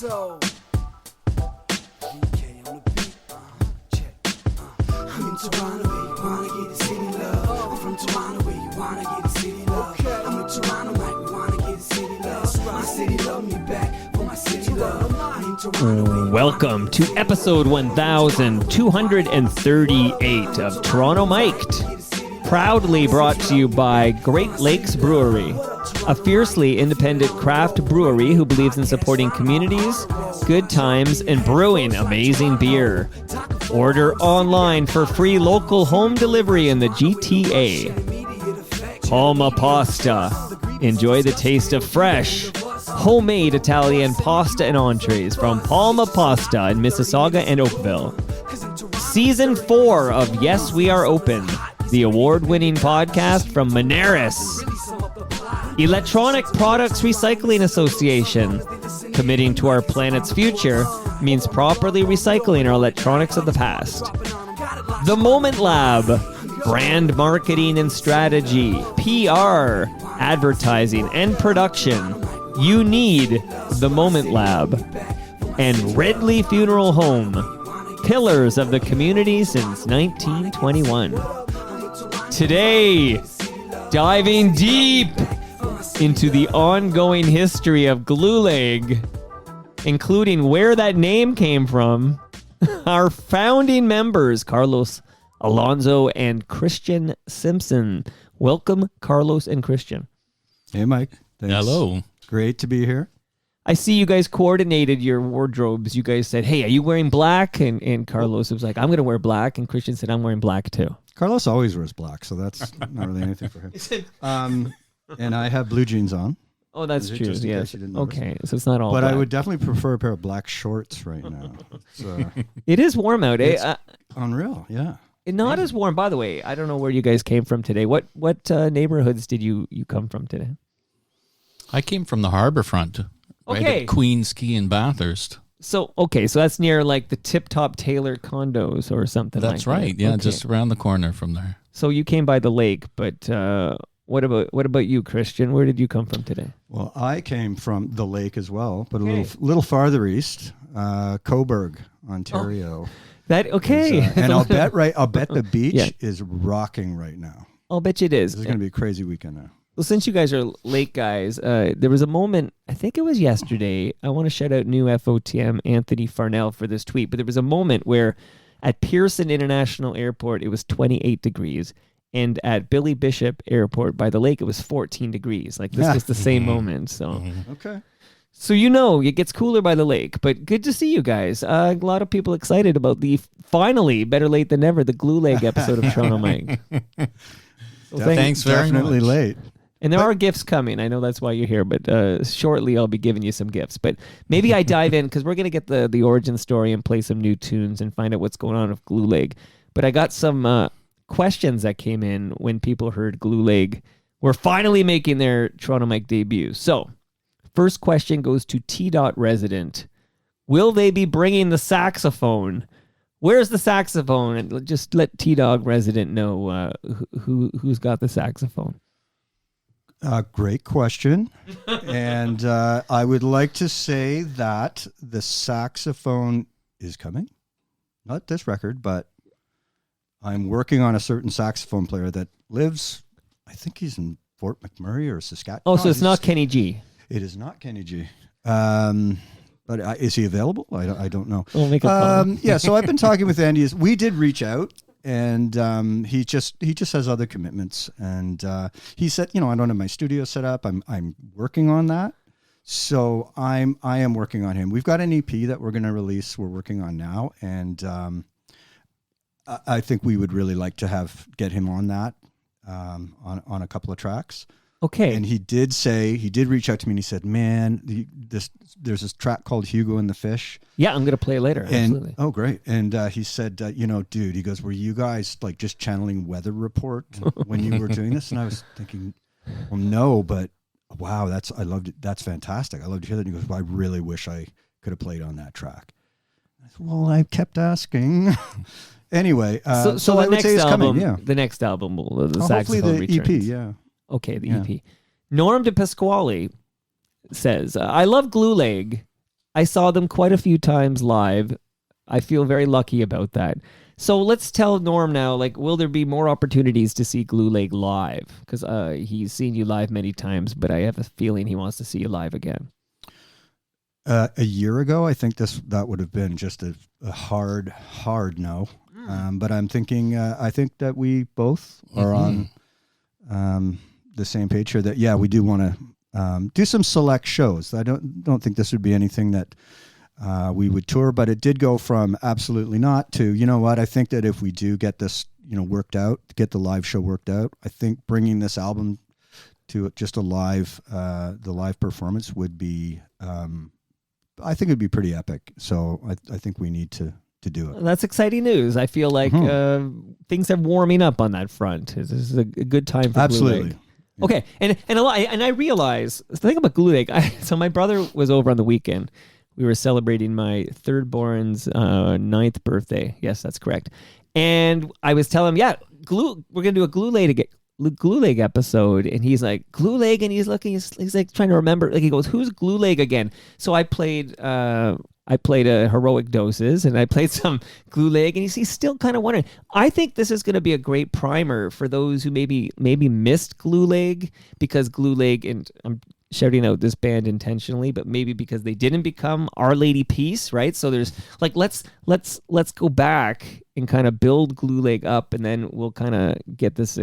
Alonso. VK on the beat. Check. I'm in Toronto where you wanna get the city love. I'm from Toronto where you wanna get the city love. I'm in Toronto like we wanna get the city love. My city love me back for my city love. I'm in Toronto. Welcome to episode 1238 of Toronto Mic'd. Proudly brought to you by Great Lakes Brewery, a fiercely independent craft brewery who believes in supporting communities, good times, and brewing amazing beer. Order online for free local home delivery in the GTA. Palma Pasta. Enjoy the taste of fresh, homemade Italian pasta and entrees from Palma Pasta in Mississauga and Oakville. Season 4 of Yes, We Are Open, the award-winning podcast from Moneris. Electronic Products Recycling Association. Committing to our planet's future means properly recycling our electronics of the past. The Moment Lab. Brand marketing and strategy, PR, advertising, and production. You need the Moment Lab. And Ridley Funeral Home. Pillars of the community since 1921. Today, diving deep into the ongoing history of Glueleg, including where that name came from, our founding members, Carlos, Alonso, and Christian Simpson. Welcome, Carlos and Christian. Hey, Mike. Thanks. Hello. Great to be here. I see you guys coordinated your wardrobes. You guys said, hey, are you wearing black? And Carlos was like, I'm going to wear black. And Christian said, I'm wearing black too. Carlos always wears black, so that's not really anything for him. And I have blue jeans on. Oh, that's true. Just in Yes. case you didn't notice. Okay, so it's not all But black. I would definitely prefer a pair of black shorts right now. So It is warm out, eh? unreal, yeah. Not as warm, by the way. I don't know where you guys came from today. What neighborhoods did you come from today? I came from the harbor front. Right Okay. at Queen's Quay in Bathurst. So that's near like the Tip Top Taylor condos or something like that. That's right. Yeah, Okay. just around the corner from there. So you came by the lake, but what about you, Christian? Where did you come from today? Well, I came from the lake as well, but Okay. a little farther east, Cobourg, Ontario. And I'll bet the beach Yeah. is rocking right now. I'll bet you it is. This is going to be a crazy weekend now. Well, since you guys are lake guys, there was a moment, I think it was yesterday, I want to shout out new FOTM Anthony Farnell for this tweet, but there was a moment where at Pearson International Airport, it was 28 degrees, and at Billy Bishop Airport by the lake, it was 14 degrees. Like, this was the same moment, so... Okay. So it gets cooler by the lake, but good to see you guys. A lot of people excited about the, finally, better late than never, the Glueleg episode of Toronto Mike. So Thanks very Definitely much. late. And there are gifts coming. I know that's why you're here, but shortly I'll be giving you some gifts. But maybe I dive in because we're going to get the origin story and play some new tunes and find out what's going on with Glueleg. But I got some questions that came in when people heard Glueleg were finally making their Toronto Mike debut. So, first question goes to T-Dot resident. Will they be bringing the saxophone? Where's the saxophone? And just let T-Dog resident know who's got the saxophone. Great question. And I would like to say that the saxophone is coming. Not this record, but I'm working on a certain saxophone player that lives, I think he's in Fort McMurray or Saskatchewan. Oh, so it's not Kenny G. It is not Kenny G. But is he available? I don't know. We'll make a call. Yeah, so I've been talking with Andy. We did reach out. And he just has other commitments, and he said, I don't have my studio set up. I'm working on that, so I am working on him. We've got an EP that we're going to release. We're working on now, and I think we would really like to get him on that on a couple of tracks. Okay. And he did reach out to me and he said, man, there's this track called Hugo and the Fish. Yeah, I'm going to play it later. Absolutely. Oh, great. And he said, dude, he goes, were you guys like just channeling Weather Report when you were doing this? And I was thinking, well, no, but wow, I loved it. That's fantastic. I love to hear that. And he goes, well, I really wish I could have played on that track. I said, well, I kept asking. Anyway, so the I would next say it's album, coming. Yeah. The next album will, the Hopefully saxophone the returns. EP, yeah. Okay, the EP. Norm de Pasquale says, I love Glueleg. I saw them quite a few times live. I feel very lucky about that. So let's tell Norm now, like, will there be more opportunities to see Glueleg live? Because he's seen you live many times, but I have a feeling he wants to see you live again. A year ago, I think that would have been just a hard no. But I'm thinking, I think that we both are on the same page here. That we do want to do some select shows. I don't think this would be anything that we would tour, but it did go from absolutely not to, you know what? I think that if we do get this, worked out, get the live show worked out, I think bringing this album to just the live performance would be. I think it'd be pretty epic. So I think we need to do it. That's exciting news. I feel like things are warming up on that front. This is a good time for Absolutely. Glueleg. Yeah. Okay, and I realize the thing about Glueleg. So my brother was over on the weekend. We were celebrating my third born's 9th birthday. Yes, that's correct. And I was telling him, we're gonna do a Glueleg episode, and he's like, Glueleg, and he's looking, he's like trying to remember, like he goes, who's Glueleg again? So I played a Heroic Doses, and I played some Glueleg, and he's still kind of wondering. I think this is going to be a great primer for those who maybe missed Glueleg, because Glueleg, and I'm shouting out this band intentionally, but maybe because they didn't become Our Lady Peace, right? So there's like, let's go back and kind of build Glueleg up, and then we'll kind of get this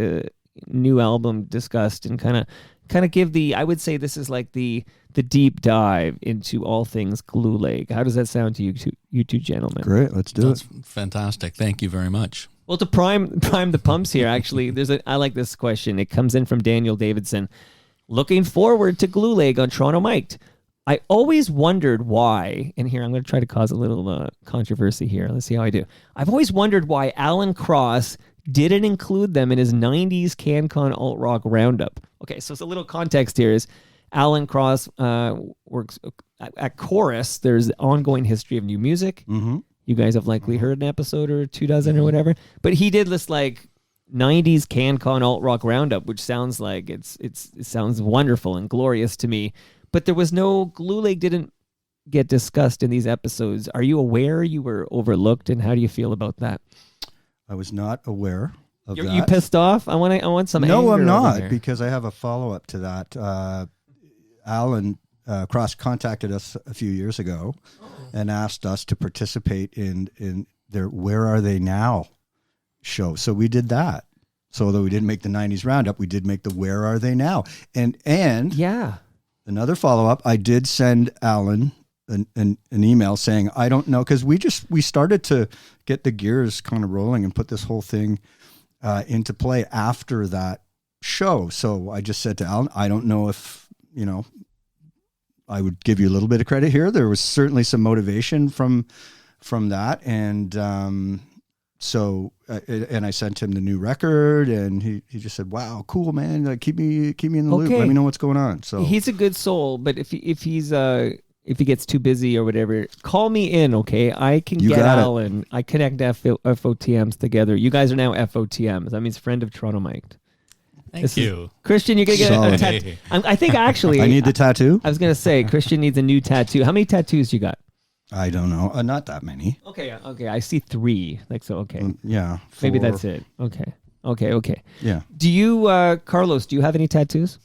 new album discussed and kind of give I would say this is like the deep dive into all things Glueleg. How does that sound to you two gentlemen? Great, let's do it. That's fantastic. Thank you very much. Well, to prime the pumps here, actually, I like this question. It comes in from Daniel Davidson. Looking forward to Glueleg on Toronto Mic'd. I always wondered why, and here I'm going to try to cause a little controversy here. Let's see how I do. I've always wondered why Alan Cross didn't include them in his 90s CanCon alt rock roundup. Okay, so it's a little context here is Alan Cross works at Chorus. There's ongoing history of new music. Mm-hmm. You guys have likely heard an episode or 24 or whatever. But he did this like 90s CanCon alt rock roundup, which sounds like it sounds wonderful and glorious to me. But there was no Glueleg didn't get discussed in these episodes. Are you aware you were overlooked, and how do you feel about that? I was not aware of that. You pissed off? I want some. No, anger I'm over not, there. because I have a follow up to that. Alan Cross contacted us a few years ago and asked us to participate in their "Where Are They Now" show. So we did that. So although we didn't make the 90s roundup, we did make the "Where Are They Now." And Yeah. another follow up, I did send Alan an email saying, I don't know, because we started to get the gears kind of rolling and put this whole thing into play after that show. So I just said to Alan, I don't know if, I would give you a little bit of credit here. There was certainly some motivation from that. And and I sent him the new record, and he just said, wow, cool, man. Like, keep me in the loop. Let me know what's going on. So he's a good soul, but if he gets too busy or whatever, call me in, okay? I can get Alan. I connect FOTMs together. You guys are now FOTMs. That means friend of Toronto Mic'd. Thank you. Christian, you're going to get a tattoo. I think actually... I need the tattoo? I was going to say, Christian needs a new tattoo. How many tattoos you got? I don't know. Not that many. Okay. I see 3. Like, so, okay. Yeah. 4. Maybe that's it. Okay. Yeah. Do you, Carlos, do you have any tattoos?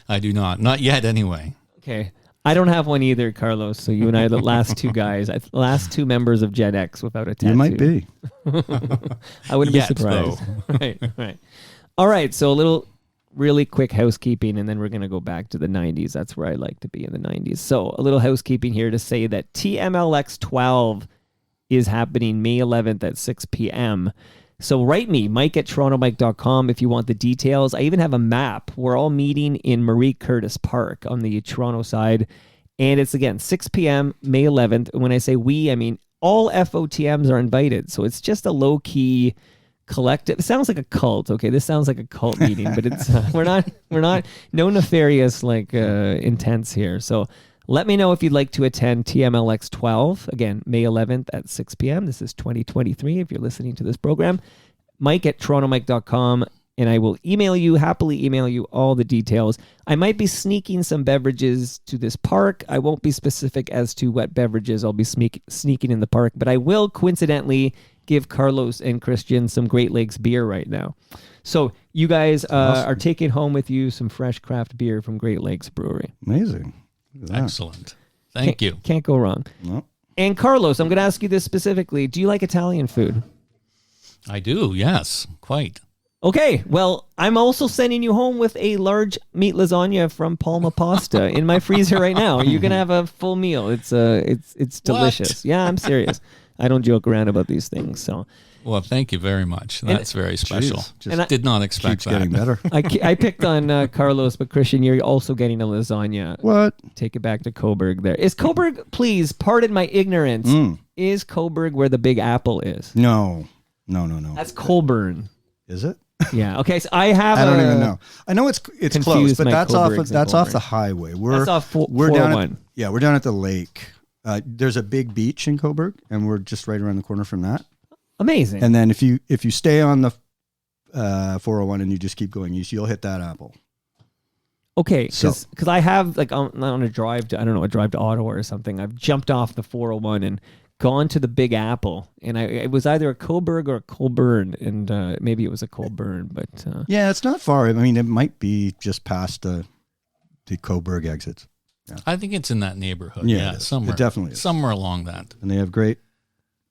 I do not. Not yet, anyway. Okay. I don't have one either, Carlos. So you and I are the last two guys, last two members of Gen X without a tattoo. You might be. I wouldn't be surprised. Right. All right. So a little really quick housekeeping, and then we're going to go back to the 90s. That's where I like to be, in the 90s. So a little housekeeping here to say that TMLX 12 is happening May 11th at 6 p.m. So write me, mike@torontomic.com, if you want the details. I even have a map. We're all meeting in Marie Curtis Park on the Toronto side. And it's, again, 6 p.m., May 11th. And when I say we, I mean all FOTMs are invited. So it's just a low-key collective. It sounds like a cult. Okay, this sounds like a cult meeting, but it's we're not no nefarious intents here. So let me know if you'd like to attend TMLX 12, again, May 11th at 6 p.m. This is 2023 if you're listening to this program. Mike@torontomic.com. and I will happily email you all the details. I might be sneaking some beverages to this park. I won't be specific as to what beverages I'll be sneaking in the park, but I will coincidentally give Carlos and Christian some Great Lakes beer right now. So you guys Awesome. are taking home with you some fresh craft beer from Great Lakes Brewery. Amazing. Look at that. Excellent. Thank you. Can't go wrong. No. And Carlos, I'm going to ask you this specifically. Do you like Italian food? I do, yes, quite. Okay, well, I'm also sending you home with a large meat lasagna from Palma Pasta in my freezer right now. You're gonna have a full meal. It's delicious. Yeah, I'm serious. I don't joke around about these things. So Well, thank you very much. That's very special. Jeez, just And I- Did not expect keeps that. getting better. I picked on Carlos, but Christian, you're also getting a lasagna. What? Take it back to Coburg. There is Coburg. Please pardon my ignorance. Is Coburg where the Big Apple is? No. That's Colburn. Is it? Yeah. Okay. So I have. I don't even know. I know it's Confused close, but my that's Coburgs and off Colburn. the highway. That's off we're down 401. at, we're down at the lake. There's a big beach in Coburg, and we're just right around the corner from that. Amazing. And then if you stay on the 401 and you just keep going east, you'll hit that apple. Okay, So- because I have like on a drive to a drive to Ottawa or something. I've jumped off the 401 and gone to the Big Apple, and it was either a Coburg or a Colburn, and maybe it was a Colburn, but Yeah, it's not far. I mean, it might be just past the Coburg exits. I think it's in that neighborhood. Yeah, Yeah, it is. somewhere. It definitely is. Somewhere along that. And they have great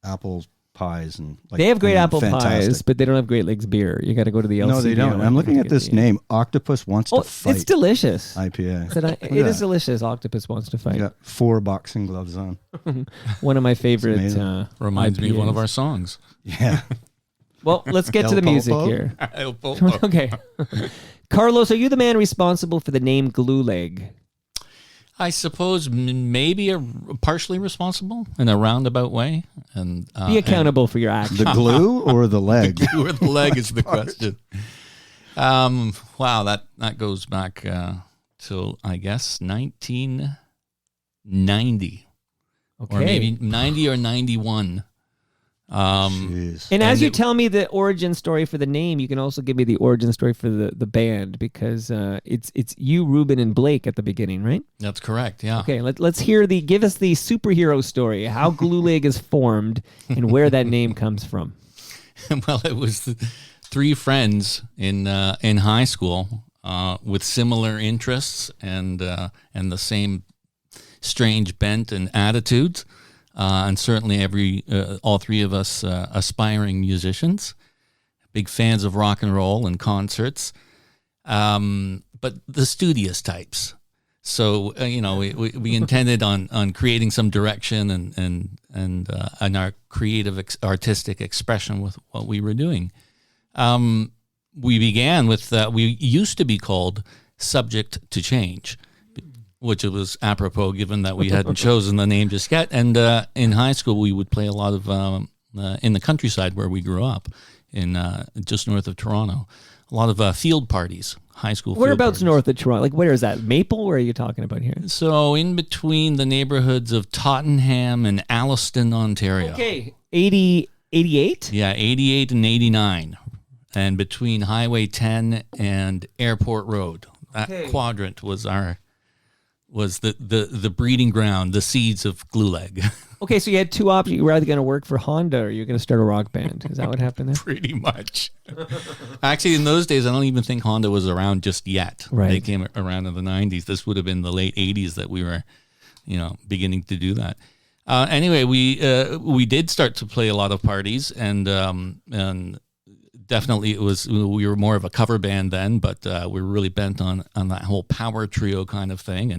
apple pies and they have great apple pies, fantastic. but they don't have Great Lakes beer. You got to go to the LCBO. No, they don't. I'm looking at this name. Octopus Wants Oh, to Fight. it's delicious. IPA. It is delicious. Octopus Wants to Fight. You got 4 boxing gloves on. One of my favorite. amazing. Reminds me of one of IPAs. our songs. Yeah. Well, let's get to El the music Popo? here. Okay. Carlos, are you the man responsible for the name Glueleg? I suppose maybe partially responsible in a roundabout way. And Be accountable for your actions. The glue or the leg? Where the leg is the question. Wow, that goes back till I guess 1990, Okay. or maybe 90 or 91. Jeez. And as And you it- tell me the origin story for the name, you can also give me the origin story for the band, because it's you, Ruben, and Blake at the beginning, right? That's correct. Yeah. Okay, let's hear give us the superhero story, how Glueleg is formed and where that name comes from. Well, it was the 3 friends in high school with similar interests and the same strange bent and attitudes. And certainly all 3 of us aspiring musicians, big fans of rock and roll and concerts, but the studious types. So we intended on creating some direction and our creative artistic expression with what we were doing. We began with we used to be called Subject to Change, which was apropos given that we hadn't chosen the name just yet. And in high school, we would play a lot of, in the countryside where we grew up, in just north of Toronto, a lot of field parties, high school field Whereabouts parties. north of Toronto? Like, where is that? Maple? Where are you talking about here? So in between the neighborhoods of Tottenham and Alliston, Ontario. Okay, 88? Yeah, 88 and 89. And between Highway 10 and Airport Road. That quadrant was the breeding ground, the seeds of Glueleg. Okay, so you had 2 options. You were either going to work for Honda or you're going to start a rock band. Is that what happened there? Pretty much. Actually, in those days, I don't even think Honda was around just yet. Right. They came around in the 90s. This would have been the late 80s that we were, beginning to do that. Anyway, we did start to play a lot of parties, and definitely we were more of a cover band then, but we were really bent on that whole power trio kind of thing,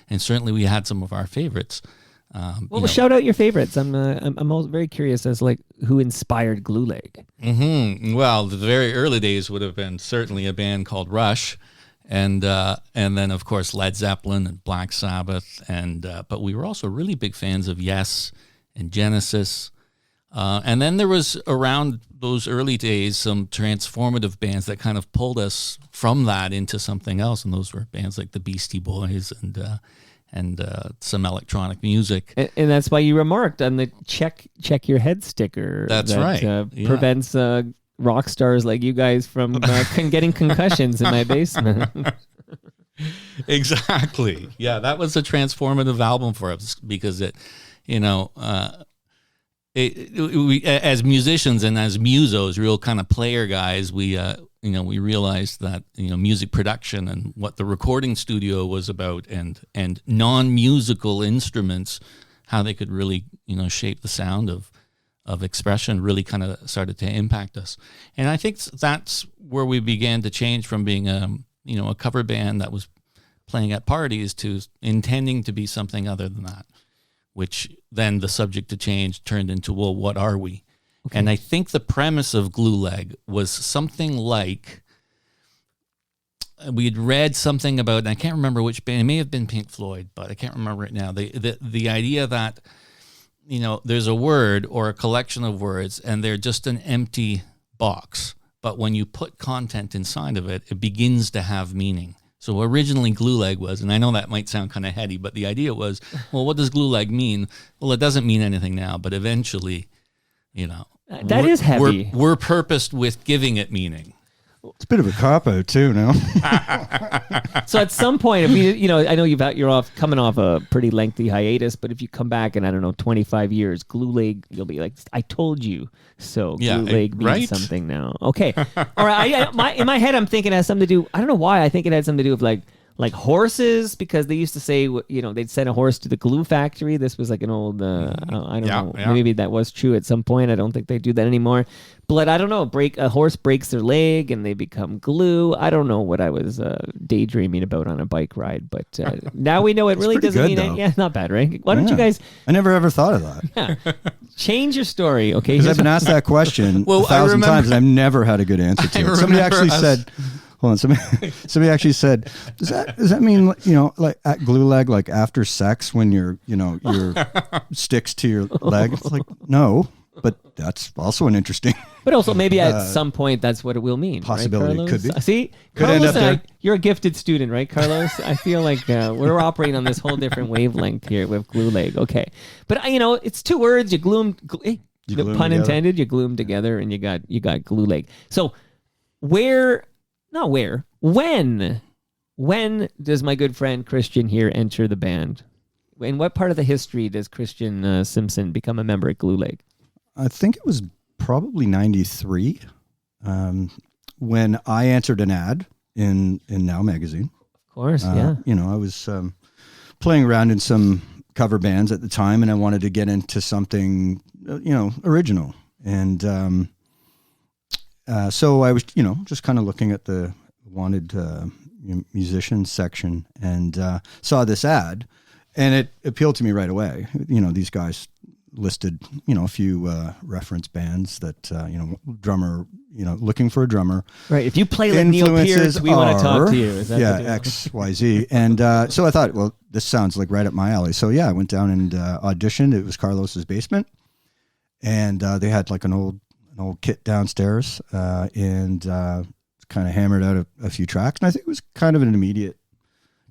and certainly we had some of our favorites. Well, shout out your favorites. I'm also very curious as like who inspired Glueleg. Well, the very early days would have been certainly a band called Rush, and then of course Led Zeppelin and Black Sabbath, but we were also really big fans of Yes and Genesis. And then there was, around those early days, some transformative bands that kind of pulled us from that into something else, and those were bands like the Beastie Boys and some electronic music. And that's why you remarked on the check your head sticker. That's that, right. Yeah. Prevents rock stars like you guys from getting concussions in my basement. Exactly. Yeah, that was a transformative album for us because it, we as musicians and as musos, real kind of player guys, we realized that music production and what the recording studio was about, and non-musical instruments, how they could really shape the sound of expression, really kind of started to impact us. And I think that's where we began to change from being a cover band that was playing at parties to intending to be something other than that, which then the subject to change turned into, well, what are we? Okay. And I think the premise of Glueleg was something like, we had read something about, and I can't remember which band, it may have been Pink Floyd, but I can't remember it now. The idea that, there's a word or a collection of words and they're just an empty box. But when you put content inside of it, it begins to have meaning. So originally Glueleg was, and I know that might sound kind of heady, but the idea was, well, what does Glueleg mean? Well, it doesn't mean anything now, but eventually, that is heavy. We're purposed with giving it meaning. It's a bit of a cop-out too, no? So at some point, if I know you're coming off a pretty lengthy hiatus, but if you come back in, I don't know, 25 years, Glueleg, you'll be like, I told you so. Yeah, Glueleg means something now. Okay. All right. In my head, I'm thinking it has something to do, I don't know why, I think it had something to do with like horses, because they used to say, they'd send a horse to the glue factory. This was like an old, I don't know, maybe that was true at some point. I don't think they do that anymore. But I don't know, a horse breaks their leg and they become glue. I don't know what I was daydreaming about on a bike ride, but now we know it really doesn't mean anything. Yeah, not bad, right? Why don't you guys... I never ever thought of that. Yeah. Change your story, okay? Because I've been asked that question 1,000 times and I've never had a good answer to it. Somebody actually said... Hold on. Somebody actually said, does that mean, like at Glueleg, like after sex when your sticks to your leg? It's like, no, but that's also an interesting. But also maybe at some point that's what it will mean. Possibility, right, could be. See, could Carlos end up there. You're a gifted student, right, Carlos? I feel like we're operating on this whole different wavelength here with Glueleg. Okay, but it's two words. You glue them. Glue pun together. Intended. You glue them together, and you got Glueleg. So when does my good friend Christian here enter the band? In what part of the history does Christian Simpson become a member at Glueleg? I think it was probably 93 when I answered an ad in Now magazine. Of course, yeah. I was playing around in some cover bands at the time, and I wanted to get into something, original. And so I was, just kind of looking at the wanted musicians section and saw this ad, and it appealed to me right away. These guys listed, a few reference bands that, drummer, looking for a drummer. Right. If you play like Neil Peart, we want to talk to you. Is that X, Y, Z. And so I thought, well, this sounds like right up my alley. So yeah, I went down and auditioned. It was Carlos's basement, and they had like an old kit downstairs, and kind of hammered out a few tracks. And I think it was kind of an immediate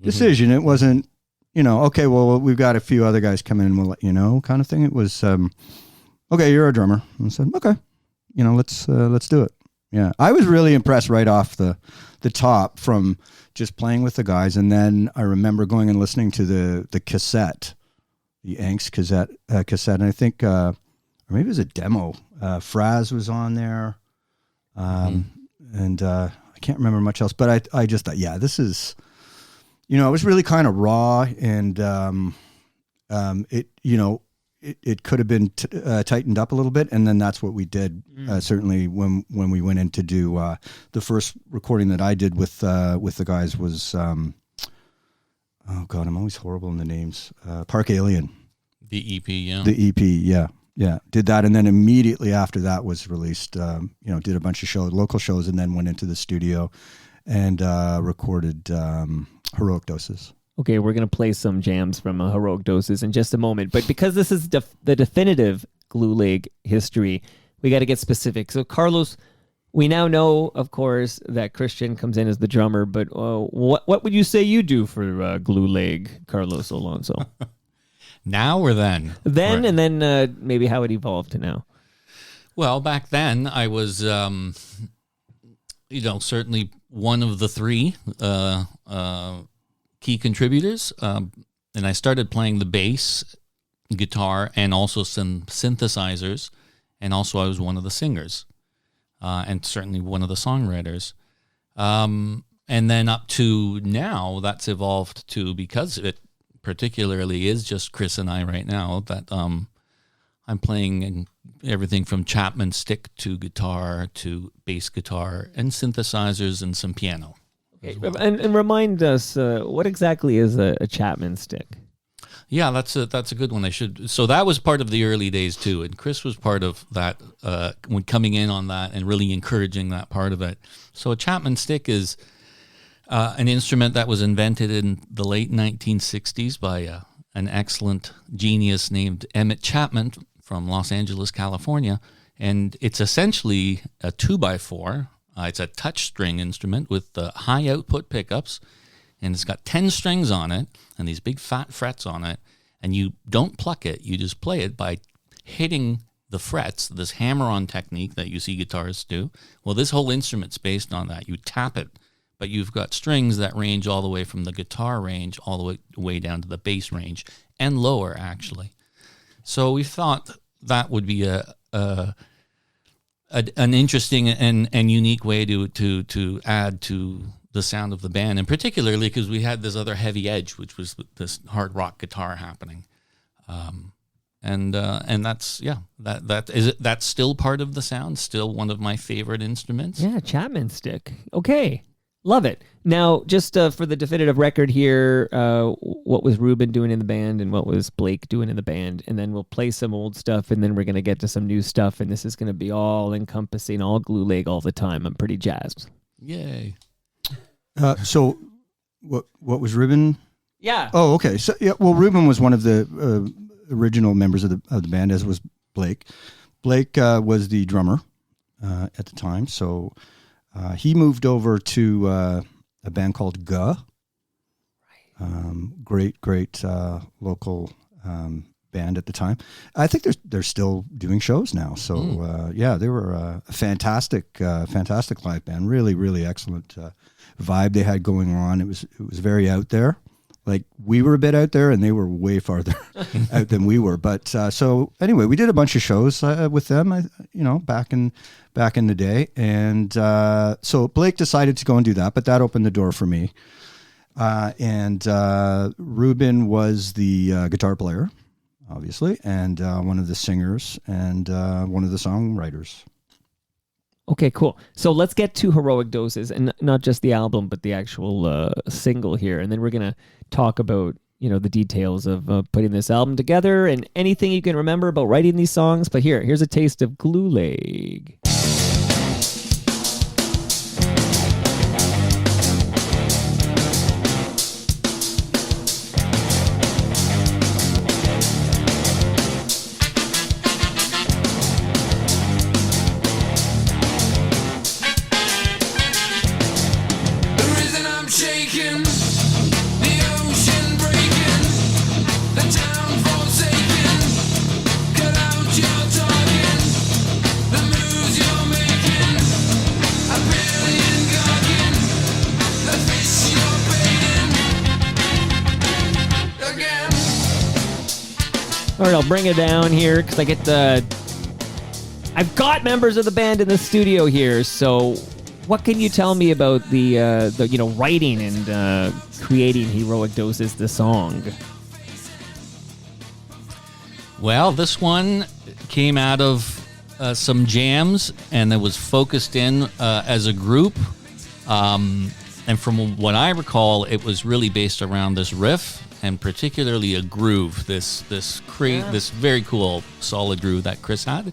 decision. It wasn't, okay, well, we've got a few other guys come in and we'll let you know kind of thing. It was, okay, you're a drummer. And I said, okay, let's do it. Yeah. I was really impressed right off the top from just playing with the guys. And then I remember going and listening to the cassette, the Angst cassette. And I think, or maybe it was a demo. Fraz was on there. And I can't remember much else, but I just thought, yeah, this is, it was really kind of raw, and it could have been tightened up a little bit, and then that's what we did. Certainly when we went in to do the first recording that I did with the guys was oh God, I'm always horrible in the names. Park Alien, the EP, yeah, the EP, yeah. Yeah, did that, and then immediately after that was released, did a bunch of local shows, and then went into the studio and recorded Heroic Doses. Okay, we're going to play some jams from Heroic Doses in just a moment, but because this is the definitive Glueleg history, we got to get specific. So, Carlos, we now know, of course, that Christian comes in as the drummer, but what would you say you do for Glueleg, Carlos Alonso? Now or then? Then, and then maybe how it evolved to now. Well, back then I was, certainly one of the three key contributors, and I started playing the bass, guitar, and also some synthesizers, and also I was one of the singers, and certainly one of the songwriters. And then up to now, that's evolved to, because it particularly is just Chris and I right now, that I'm playing in everything from Chapman stick to guitar to bass guitar and synthesizers and some piano. Okay. And remind us, what exactly is a Chapman stick? Yeah, that's a good one. So that was part of the early days too, and Chris was part of that when coming in on that and really encouraging that part of it. So a Chapman stick is an instrument that was invented in the late 1960s by an excellent genius named Emmett Chapman from Los Angeles, California, and it's essentially a 2x4. It's a touch string instrument with high output pickups, and it's got 10 strings on it and these big fat frets on it, and you don't pluck it, you just play it by hitting the frets, this hammer-on technique that you see guitarists do. Well, this whole instrument's based on that. You tap it, but you've got strings that range all the way from the guitar range all the way down to the bass range, and lower, actually. So we thought that would be an interesting and unique way to add to the sound of the band, and particularly because we had this other heavy edge, which was this hard rock guitar happening, and that's that's still part of the sound, still one of my favorite instruments. Yeah, Chapman stick. Okay, love it. Now, just for the definitive record here, what was Ruben doing in the band, and what was Blake doing in the band, and then we'll play some old stuff, and then we're gonna get to some new stuff, and this is gonna be all encompassing, all Glueleg all the time. I'm pretty jazzed. Yay. So what was Ruben? Yeah. Oh, okay. So yeah, well, Ruben was one of the original members of the band, as was Blake. Blake was the drummer at the time, so he moved over to a band called Guh. Right. Great local band at the time. I think they're still doing shows now. So yeah, they were a fantastic live band. Really, really excellent vibe they had going on. It was very out there. Like, we were a bit out there, and they were way farther out than we were. But so anyway, we did a bunch of shows with them, back in the day. And so Blake decided to go and do that, but that opened the door for me. And Ruben was the guitar player, obviously, and one of the singers, and one of the songwriters. Okay, cool. So let's get to Heroic Doses, and not just the album, but the actual single here. And then we're going to talk about, the details of putting this album together and anything you can remember about writing these songs. But here's a taste of Glueleg. All right, I'll bring it down here because I've got members of the band in the studio here. So, what can you tell me about the writing and creating Heroic Doses, the song? Well, this one came out of some jams, and it was focused in as a group. And from what I recall, it was really based around this riff, and particularly a groove, this very cool solid groove that Chris had.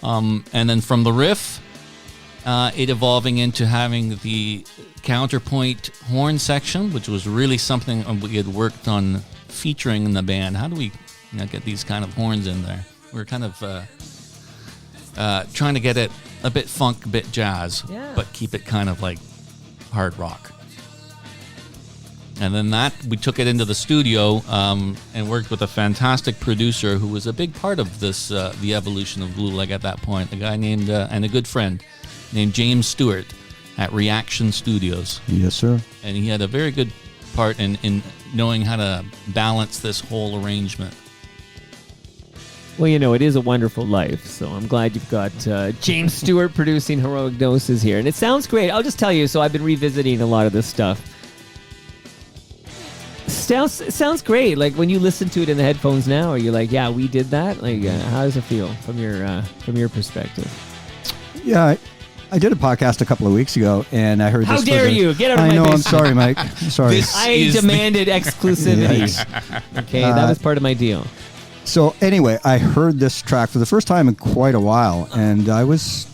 And then from the riff, it evolving into having the counterpoint horn section, which was really something we had worked on featuring in the band. How do we get these kind of horns in there? We were kind of trying to get it a bit funk, a bit jazz, but keep it kind of like hard rock. And then we took it into the studio and worked with a fantastic producer who was a big part of this, the evolution of Glueleg at that point. A guy named, and a good friend named James Stewart at Reaction Studios. Yes, sir. And he had a very good part in knowing how to balance this whole arrangement. Well, you know, it is a wonderful life, so I'm glad you've got James Stewart producing Heroic Doses here. And it sounds great. I'll just tell you, so I've been revisiting a lot of this stuff. Sounds great. Like, when you listen to it in the headphones now, are you like, yeah, we did that? Like, how does it feel from your perspective? Yeah, I did a podcast a couple of weeks ago, and I heard How this. dare you? Get out of my I know, basement. I'm sorry, Mike. I'm sorry. I demanded exclusivity. Okay, that was part of my deal. So anyway, I heard this track for the first time in quite a while, and I was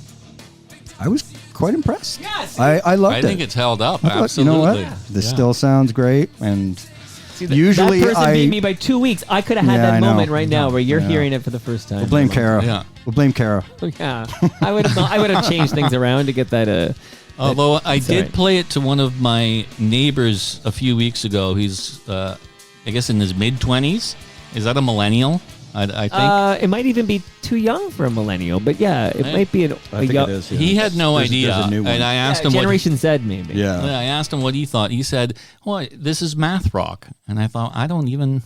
quite impressed. Yes. I loved it. I think it's held up. I thought, Absolutely. You know what? This still sounds great, and See, usually that person beat me by 2 weeks. I could have had Yeah, that I know. moment right now where you're Yeah. hearing it for the first time. we'll blame Kara. Yeah. We'll blame Kara. Yeah, I would have changed things around to get that. Although I It's did alright. play it to one of my neighbors a few weeks ago. He's, I guess, in his mid-20s. Is that a millennial? I think. It might even be too young for a millennial, but yeah, it might be I think it is. Yeah. He had no There's idea. a new one. And I asked him Generation Z maybe. Yeah. I asked him what he thought. He said, "Well, this is math rock." And I thought, I don't even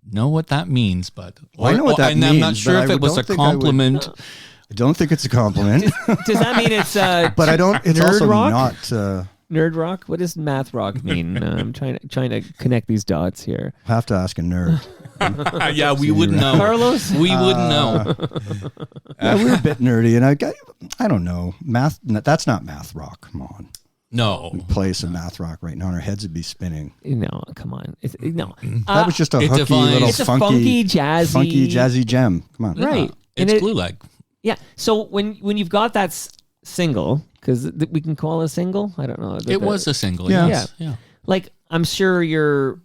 know what that means, but Well, I know what that and I'm not means, sure but if I it was a don't think I would- compliment. I don't think it's a compliment, Does that mean it's but I don't. It's nerd also rock? not. Nerd rock? What does math rock mean? I'm trying to connect these dots here. Have to ask a nerd. Yeah, we wouldn't know. Carlos? We wouldn't know. Yeah, we're a bit nerdy, and I don't know math. That's not math rock. Come on, No. play some math rock right now, and our heads would be spinning. No, come on. No. That was just a it hooky defines- little It's a funky, jazzy, jazzy gem. Come on, Right. And It's it- Glueleg. Yeah. So when you've got that single, because we can call it a single. I don't know. It was a single. Yeah. Yes. Yeah. Like, I'm sure you're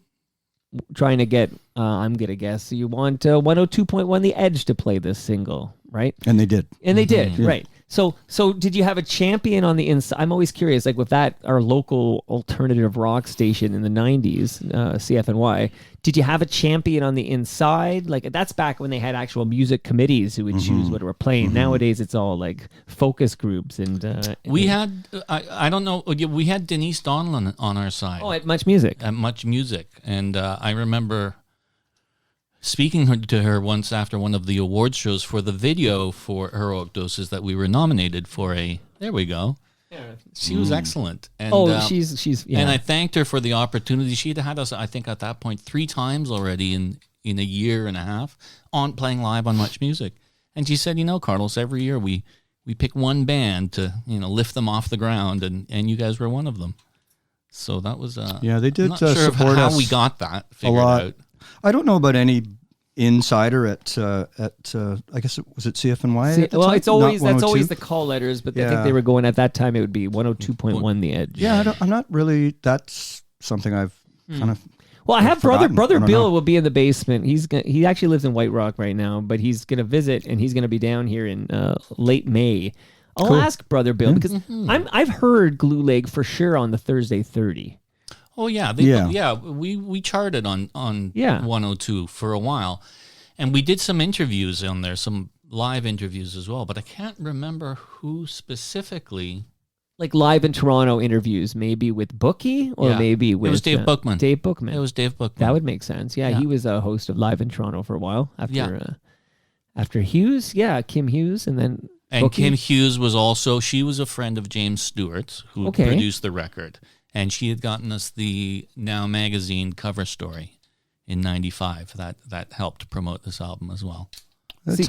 trying to get. I'm gonna guess you want 102.1 The Edge to play this single, right? And they did. And they did, right? So did you have a champion on the inside? I'm always curious, like with that, our local alternative rock station in the '90s, CFNY. Did you have a champion on the inside? Like, that's back when they had actual music committees who would choose what were playing. Nowadays, it's all like focus groups and. We had, I don't know, we had Denise Donlan on our side. Oh, at Much Music. At Much Music. And I remember speaking to her once after one of the award shows for the video for Heroic Doses that we were nominated for there we go. She was excellent. And, she's yeah. And I thanked her for the opportunity. She'd had us, I think, at that point 3 times already in a year and a half on playing live on Much Music. And she said, Carlos, every year we pick one band to, lift them off the ground, and you guys were one of them. So that was Yeah, they did I'm not sure of support how us we got that a figured lot. out. I don't know about any insider at I guess was it CFNY? at the well, time? it's always Not that's always 102? the call letters, but I Yeah. think they were going at that time. It would be 102.1 The Edge. Yeah, I'm not really. That's something I've kind of. Well, I have brother forgotten. I don't Bill know. will be in the basement. He actually lives in White Rock right now, but he's gonna visit and he's gonna be down here in late May. I'll Cool. ask brother Bill because I've heard Glueleg for sure on the Thursday 30. Oh yeah, Yeah. We charted on Yeah. 102 for a while, and we did some interviews on there, some live interviews as well. But I can't remember who specifically. Like live in Toronto interviews, maybe with Bookie or Yeah. maybe with It was Dave Bookman. Dave Bookman. It was Dave Bookman. That would make sense. Yeah, Yeah. he was a host of Live in Toronto for a while after Yeah. after Hughes. Yeah, Kim Hughes, and then And Bookie. Kim Hughes was also, she was a friend of James Stewart's who Okay. produced the record. And she had gotten us the Now magazine cover story in 95. That helped promote this album as well. See-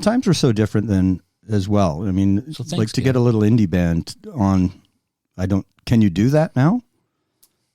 Times were so different then as well. I mean, So like thanks, to Dave. get a little indie band on. Can you do that now?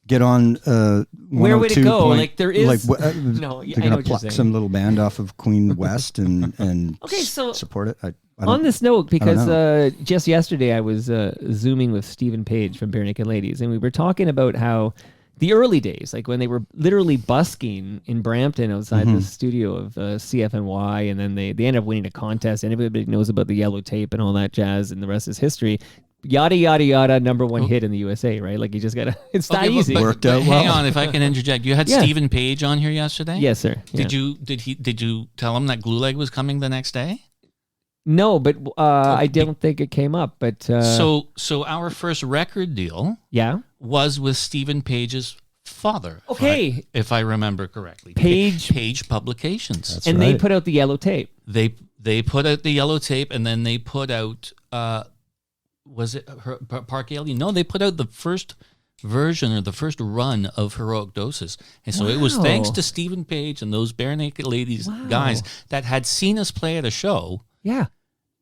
Get on. Where would it 102 go? point- Like, there is- Like, No, they're I know gonna what you're pluck saying. some little band off of Queen West and Okay, so support it. I don't- on this note, because know. just yesterday I was Zooming with Stephen Page from Bare Naked Ladies, and we were talking about how the early days, like when they were literally busking in Brampton outside the studio of CFNY, and then they ended up winning a contest, and everybody knows about the yellow tape and all that jazz, and the rest is history. yada yada yada #1 hit in the USA, right? Like you just gotta. It's that easy. Worked out Hang well. on, if I can interject, you had Yeah. Stephen Page on here yesterday. Yes, sir. Yeah. Did you tell him that Glueleg was coming the next day? No, but I don't think it came up. But So our first record deal yeah, was with Stephen Page's father. Okay. if I remember correctly. Page Publications. That's and right. they put out the yellow tape. They put out the yellow tape, and then they put out was it Park Alien? No, they put out the first version or the first run of Heroic Doses, and so it was Wow. thanks to Stephen Page and those Bare Naked Ladies Wow. guys that had seen us play at a show Yeah.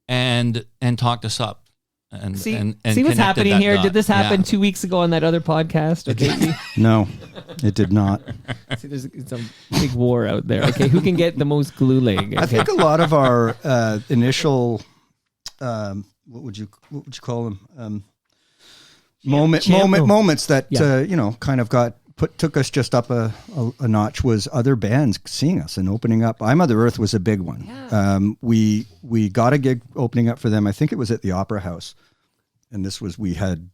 and talked us up. And See, and see what's connected happening that here? dot. Did this happen Yeah. 2 weeks ago on that other podcast? Okay. No, it did not. See, there's some big war out there. Okay, who can get the most Glueleg? I think a lot of our initial, what would you call them? Moments that Yeah. kind of took us just up a notch was other bands seeing us and opening up. I Mother Earth was a big one. Yeah. We got a gig opening up for them. I think it was at the Opera House, and we had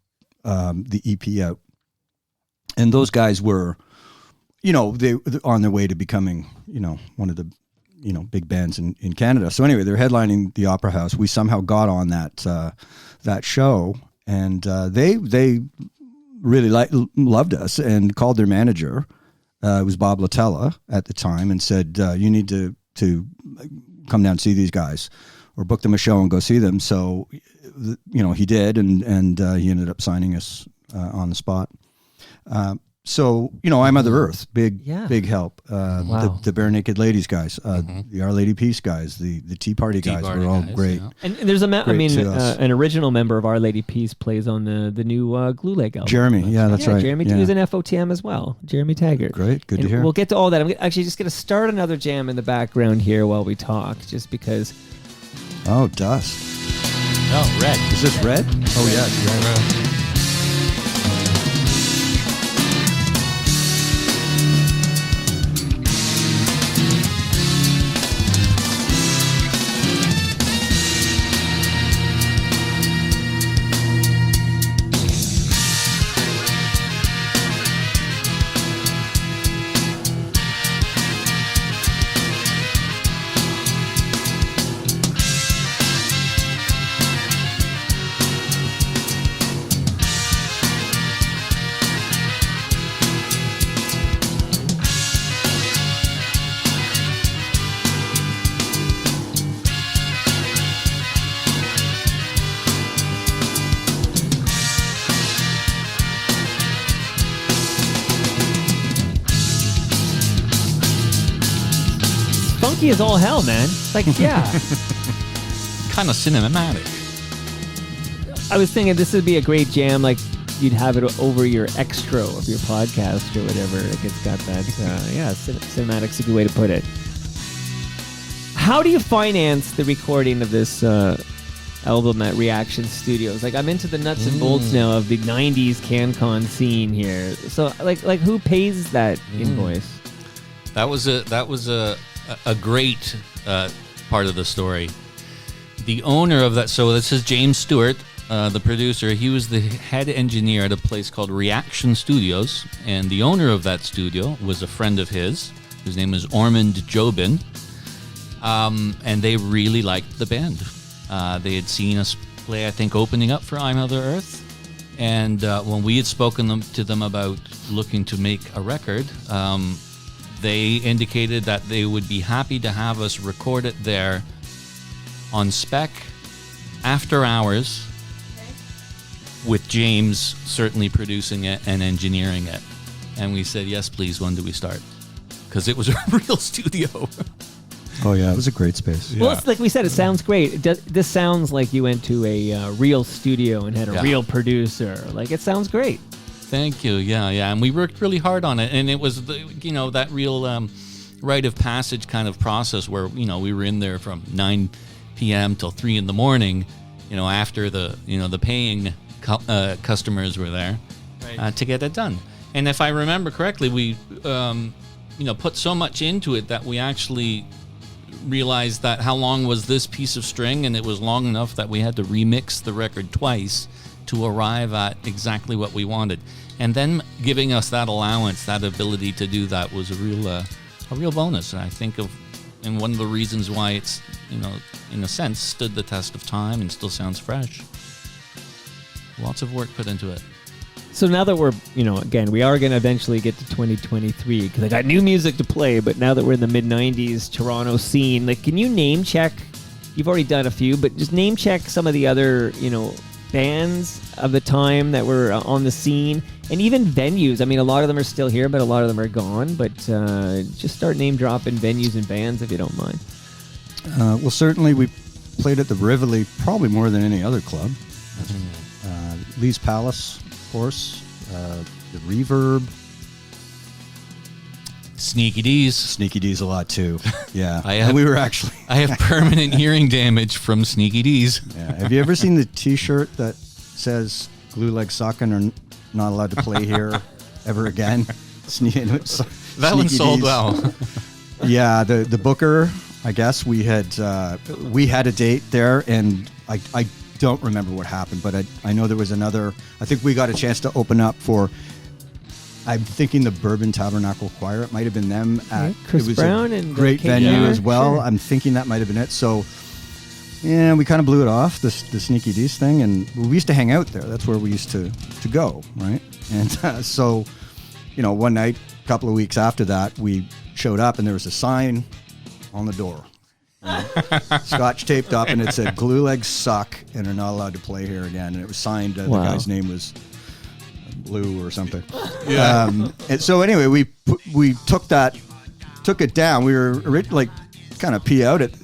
the EP out, and those guys were, they on their way to becoming one of the big bands in Canada. So anyway, they're headlining the Opera House. We somehow got on that show, and they really loved us and called their manager. It was Bob Latella at the time, and said, "You need to come down and see these guys, or book them a show and go see them." So, he did, and he ended up signing us on the spot. So, I Mother Earth, big help. Wow. The Bare Naked Ladies guys, the Our Lady Peace guys, the Tea Party guys were all guys, great. yeah. And there's Great to us. an original member of Our Lady Peace plays on the new Glueleg album. Jeremy, that's right. Jeremy, Yeah. he was in FOTM as well. Jeremy Taggart. Great, good to And hear. We'll get to all that. I'm actually just going to start another jam in the background here while we talk, just because. Oh, Dust. Oh, Red. Is this Red? Oh, yeah, it's Red. Funky as all hell, man. Like, yeah. Kind of cinematic. I was thinking this would be a great jam. Like, you'd have it over your extra of your podcast or whatever. Like, it's got that, cinematic's a good way to put it. How do you finance the recording of this album at Reaction Studios? Like, I'm into the nuts and bolts now of the 90s CanCon scene here. So, like who pays that invoice? That was a great part of the story. The owner of that, so this is James Stewart, the producer. He was the head engineer at a place called Reaction Studios, and the owner of that studio was a friend of his. His name is Ormond Jobin, and they really liked the band. They had seen us play, I think, opening up for I'm Mother Earth, and when we had spoken to them about looking to make a record, they indicated that they would be happy to have us record it there on spec, after hours, with James certainly producing it and engineering it. And we said, yes, please, when do we start? Because it was a real studio. Oh, yeah, it was a great space. Well, it's like we said, it sounds great. This sounds like you went to a real studio and had a real producer. Like, it sounds great. Thank you. Yeah. And we worked really hard on it. And it was, that real rite of passage kind of process where, we were in there from 9 p.m. till 3 in the morning, after the paying customers were there to get it done. And if I remember correctly, we, put so much into it that we actually realized that how long was this piece of string, and it was long enough that we had to remix the record twice to arrive at exactly what we wanted. And then giving us that allowance, that ability to do that was a real bonus. And I think and one of the reasons why it's, in a sense, stood the test of time and still sounds fresh. Lots of work put into it. So now that we're, again, we are going to eventually get to 2023 because I got new music to play, but now that we're in the mid-90s Toronto scene, like, can you name check, you've already done a few, but just name check some of the other, bands of the time that were on the scene, and even venues. I mean, a lot of them are still here, but a lot of them are gone, but just start name dropping venues and bands if you don't mind. Well, certainly we played at the Rivoli probably more than any other club. Lee's Palace, of course, the Reverb. Sneaky D's. Sneaky D's a lot too. Yeah. I have permanent hearing damage from Sneaky D's. Yeah. Have you ever seen the T-shirt that says Glueleg sucking or not allowed to play here ever again? That one sold well. Yeah, the booker, I guess we had a date there, and I don't remember what happened, but I know there was another. I think we got a chance to open up for. I'm thinking the Bourbon Tabernacle Choir. It might have been them. Chris it was Brown a and great Kate venue Young, as well. sure. I'm thinking that might have been it. So, yeah, we kind of blew it off, the Sneaky D's thing, and we used to hang out there. That's where we used to go, right? And so, one night, a couple of weeks after that, we showed up, and there was a sign on the door, scotch taped up, and it said "Glueleg suck and are not allowed to play here again." And it was signed. The guy's name was Blue or something. Yeah. And so anyway, we took it down. We were kind of pee out it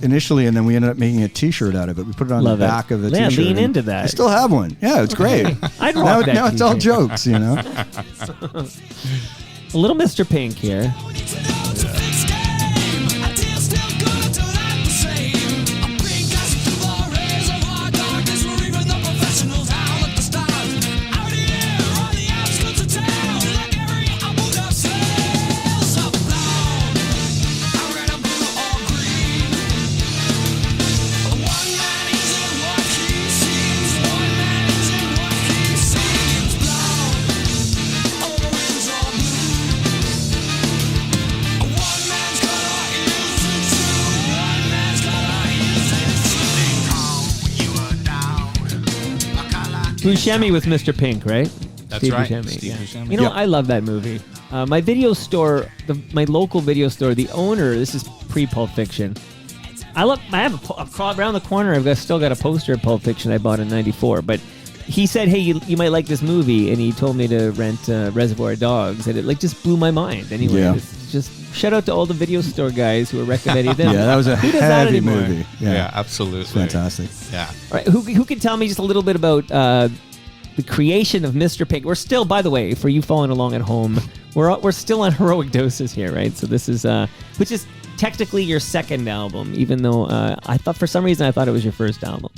initially, and then we ended up making a T-shirt out of it. We put it on the back of the T-shirt. Lean into that. I still have one. Yeah, it's great. I'd rock that now it's all jokes, A little Mr. Pink here. Buscemi with Mr. Pink, right? That's Steve right. Buscemi, Steve yeah. Buscemi. You know, I love that movie. My video store, my local video store, the owner, this is pre-Pulp Fiction. I have around the corner, still got a poster of Pulp Fiction I bought in '94, but he said, hey, you might like this movie, and he told me to rent Reservoir Dogs, and it just blew my mind. Anyway, Yeah. just shout out to all the video store guys who are recommending them. Yeah, that was a Who does that heavy anymore? movie. Yeah, absolutely. It's fantastic. Yeah. All right, who can tell me just a little bit about the creation of Mr. Pink? We're still, by the way, for you following along at home, we're still on Heroic Doses here, right? So this is, which is technically your second album, even though for some reason I thought it was your first album.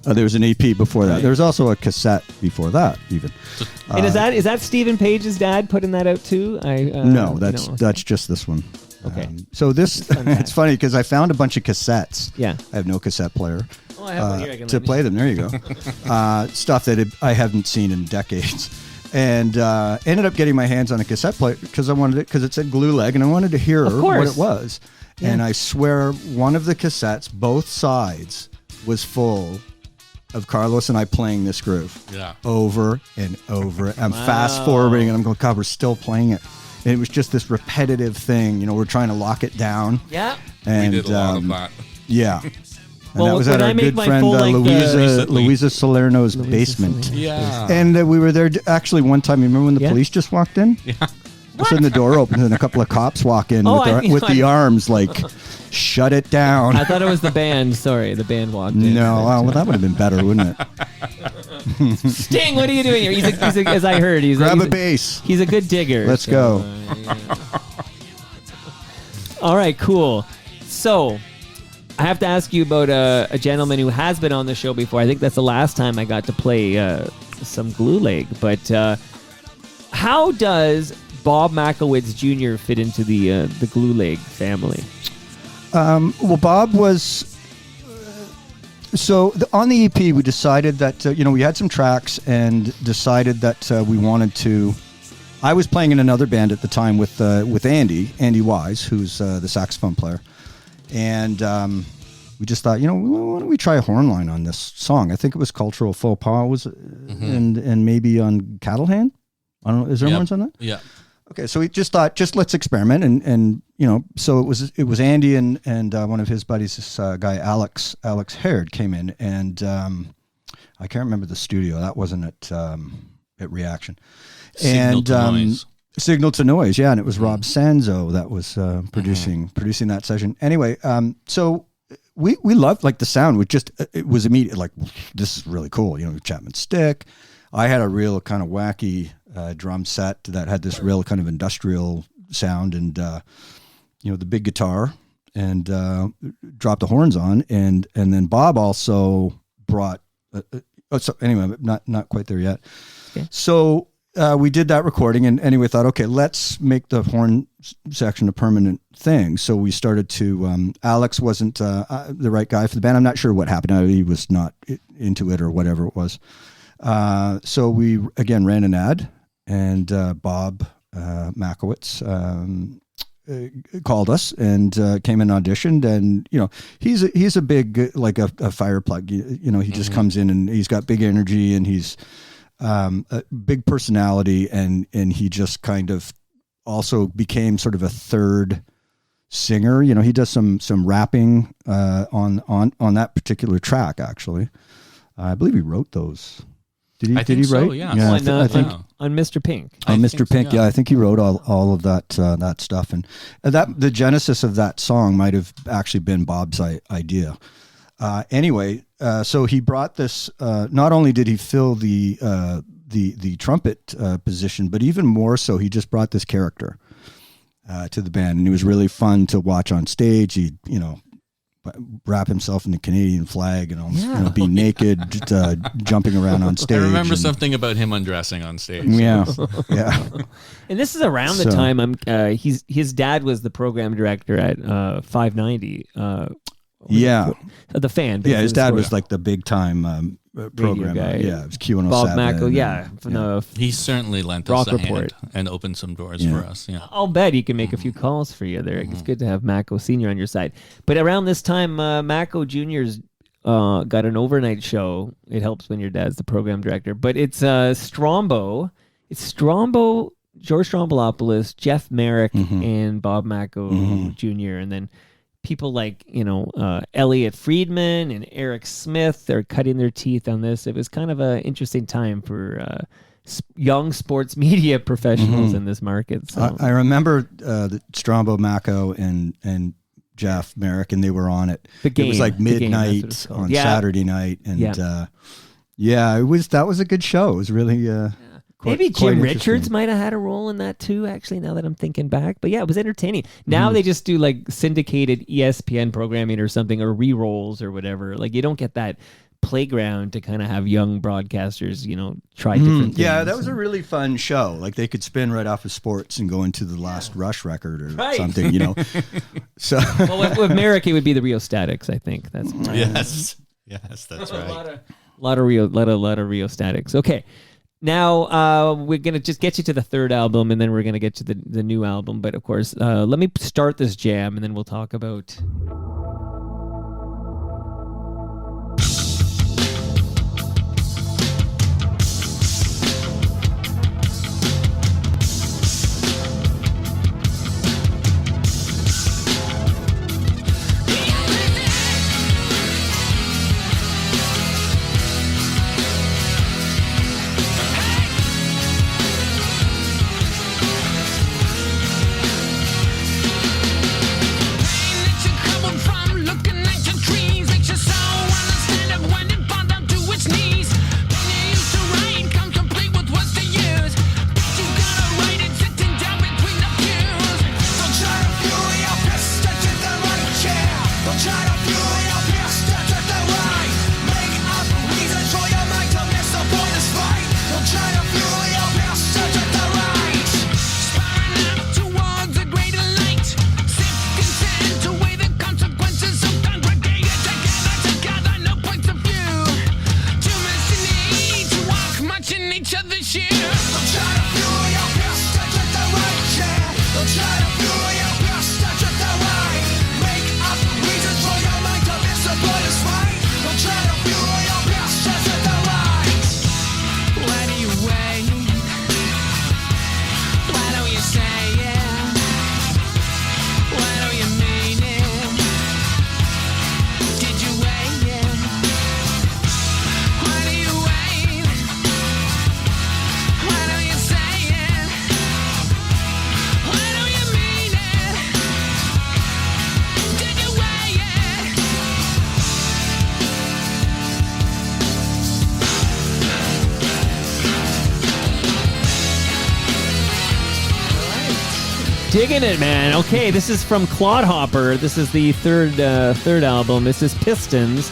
There was an EP before that. There was also a cassette before that, even. And is that Stephen Page's dad putting that out too? No, that's just this one. Okay. So this, it's funny because I found a bunch of cassettes. Yeah. I have no cassette player. Oh, I have one here. I can to lend you. play them. There you go. Stuff that I haven't seen in decades. And ended up getting my hands on a cassette player because I wanted it, because it said Glueleg, and I wanted to hear Of what course. it was. Yeah. And I swear one of the cassettes, both sides, was full of Carlos and I playing this groove. Yeah. Over and over. I'm fast forwarding and I'm going, God, we're still playing it. And it was just this repetitive thing. We're trying to lock it down. Yeah. And, We did a lot of that. Yeah. And Well, that was when at I our make good my friend full-length, Louisa Salerno's basement. Yeah. And we were there actually one time. You remember when the Yeah. police just walked in? Yeah. All of a sudden the door opens and a couple of cops walk in Oh, with the arms like, shut it down. I thought it was the band. Sorry, the band walked in. No, well, that would have been better, wouldn't it? Sting, what are you doing here? He's as I heard, Grab a bass. He's a good digger. Let's go. Yeah. All right, cool. So, I have to ask you about a gentleman who has been on the show before. I think that's the last time I got to play some Glueleg. But how does Bob Macklewitz Jr. fit into the Glueleg family? Well, Bob was On the EP, we decided that we had some tracks and decided that we wanted to. I was playing in another band at the time with Andy Wise, who's the saxophone player, and we just thought, why don't we try a horn line on this song? I think it was Cultural Faux Pas, and maybe on Cattle Hand. I don't know. Is there horns on that? Yeah. Okay, so we just thought, let's experiment, and so it was Andy and one of his buddies, this guy Alex Haird came in, and I can't remember the studio. That wasn't at Reaction. Signal to Noise. Signal to Noise, yeah, and it was Rob Sanzo that was producing that session. Anyway, so we loved the sound. It was immediate, like, this is really cool. Chapman Stick. I had a real kind of wacky drum set that had this real kind of industrial sound, and the big guitar, and dropped the horns on, and then Bob also brought. So anyway, not quite there yet. Okay. So we did that recording, and anyway, thought, okay, let's make the horn section a permanent thing. So we started to. Alex wasn't the right guy for the band. I'm not sure what happened. He was not into it or whatever it was. So we again ran an ad, and Bob Makowitz called us and came and auditioned, and he's a big like a fire plug. He just comes in and he's got big energy, and he's a big personality, and he just kind of also became sort of a third singer. He does some rapping on that particular track. Actually, I believe he wrote those. Did he so, write? Yeah, I think on Mr. Pink. On Mr. Pink, yeah, I think he wrote all of that stuff, and that the genesis of that song might have actually been Bob's idea. Anyway, so he brought this. Not only did he fill the trumpet position, but even more so, he just brought this character to the band, and it was really fun to watch on stage. He, wrap himself in the Canadian flag and almost be naked, jumping around on stage. I remember something about him undressing on stage. Yeah. And this is around the time his dad was the program director at 590. The Fan. Yeah, his dad was like the big time program guy. Yeah, it was Q107. Bob Macko, yeah. He certainly lent us a hand and opened some doors for us. Yeah. I'll bet he can make a few calls for you there. It's good to have Macko Sr. on your side. But around this time, Macko Jr.'s got an overnight show. It helps when your dad's the program director. But it's Strombo. It's Strombo, George Strombolopoulos, Jeff Merrick, and Bob Macko Jr. And then people like, Elliot Friedman and Eric Smith, they're cutting their teeth on this. It was kind of an interesting time for young sports media professionals in this market. So. I remember Strombo, Macko, and Jeff Merrick, and they were on it. The game. It was like midnight on Saturday night. And that was a good show. It was really... Maybe Jim Richards might have had a role in that too, actually, now that I'm thinking back. But yeah, it was entertaining. Now they just do like syndicated ESPN programming or something, or re-rolls or whatever. Like you don't get that playground to kind of have young broadcasters, try different things. Yeah, that was a really fun show. Like they could spin right off of sports and go into the last Rush record or something, So well, with Merrick, it would be the Rio Statics, I think. That's yes, that's right. A lot of Rio Statics. Okay. Now, we're going to just get you to the third album, and then we're going to get to the new album. But, of course, let me start this jam, and then we'll talk about... Coming from Digging it, man. Okay, this is from Clodhopper. This is the third album. This is Pistons.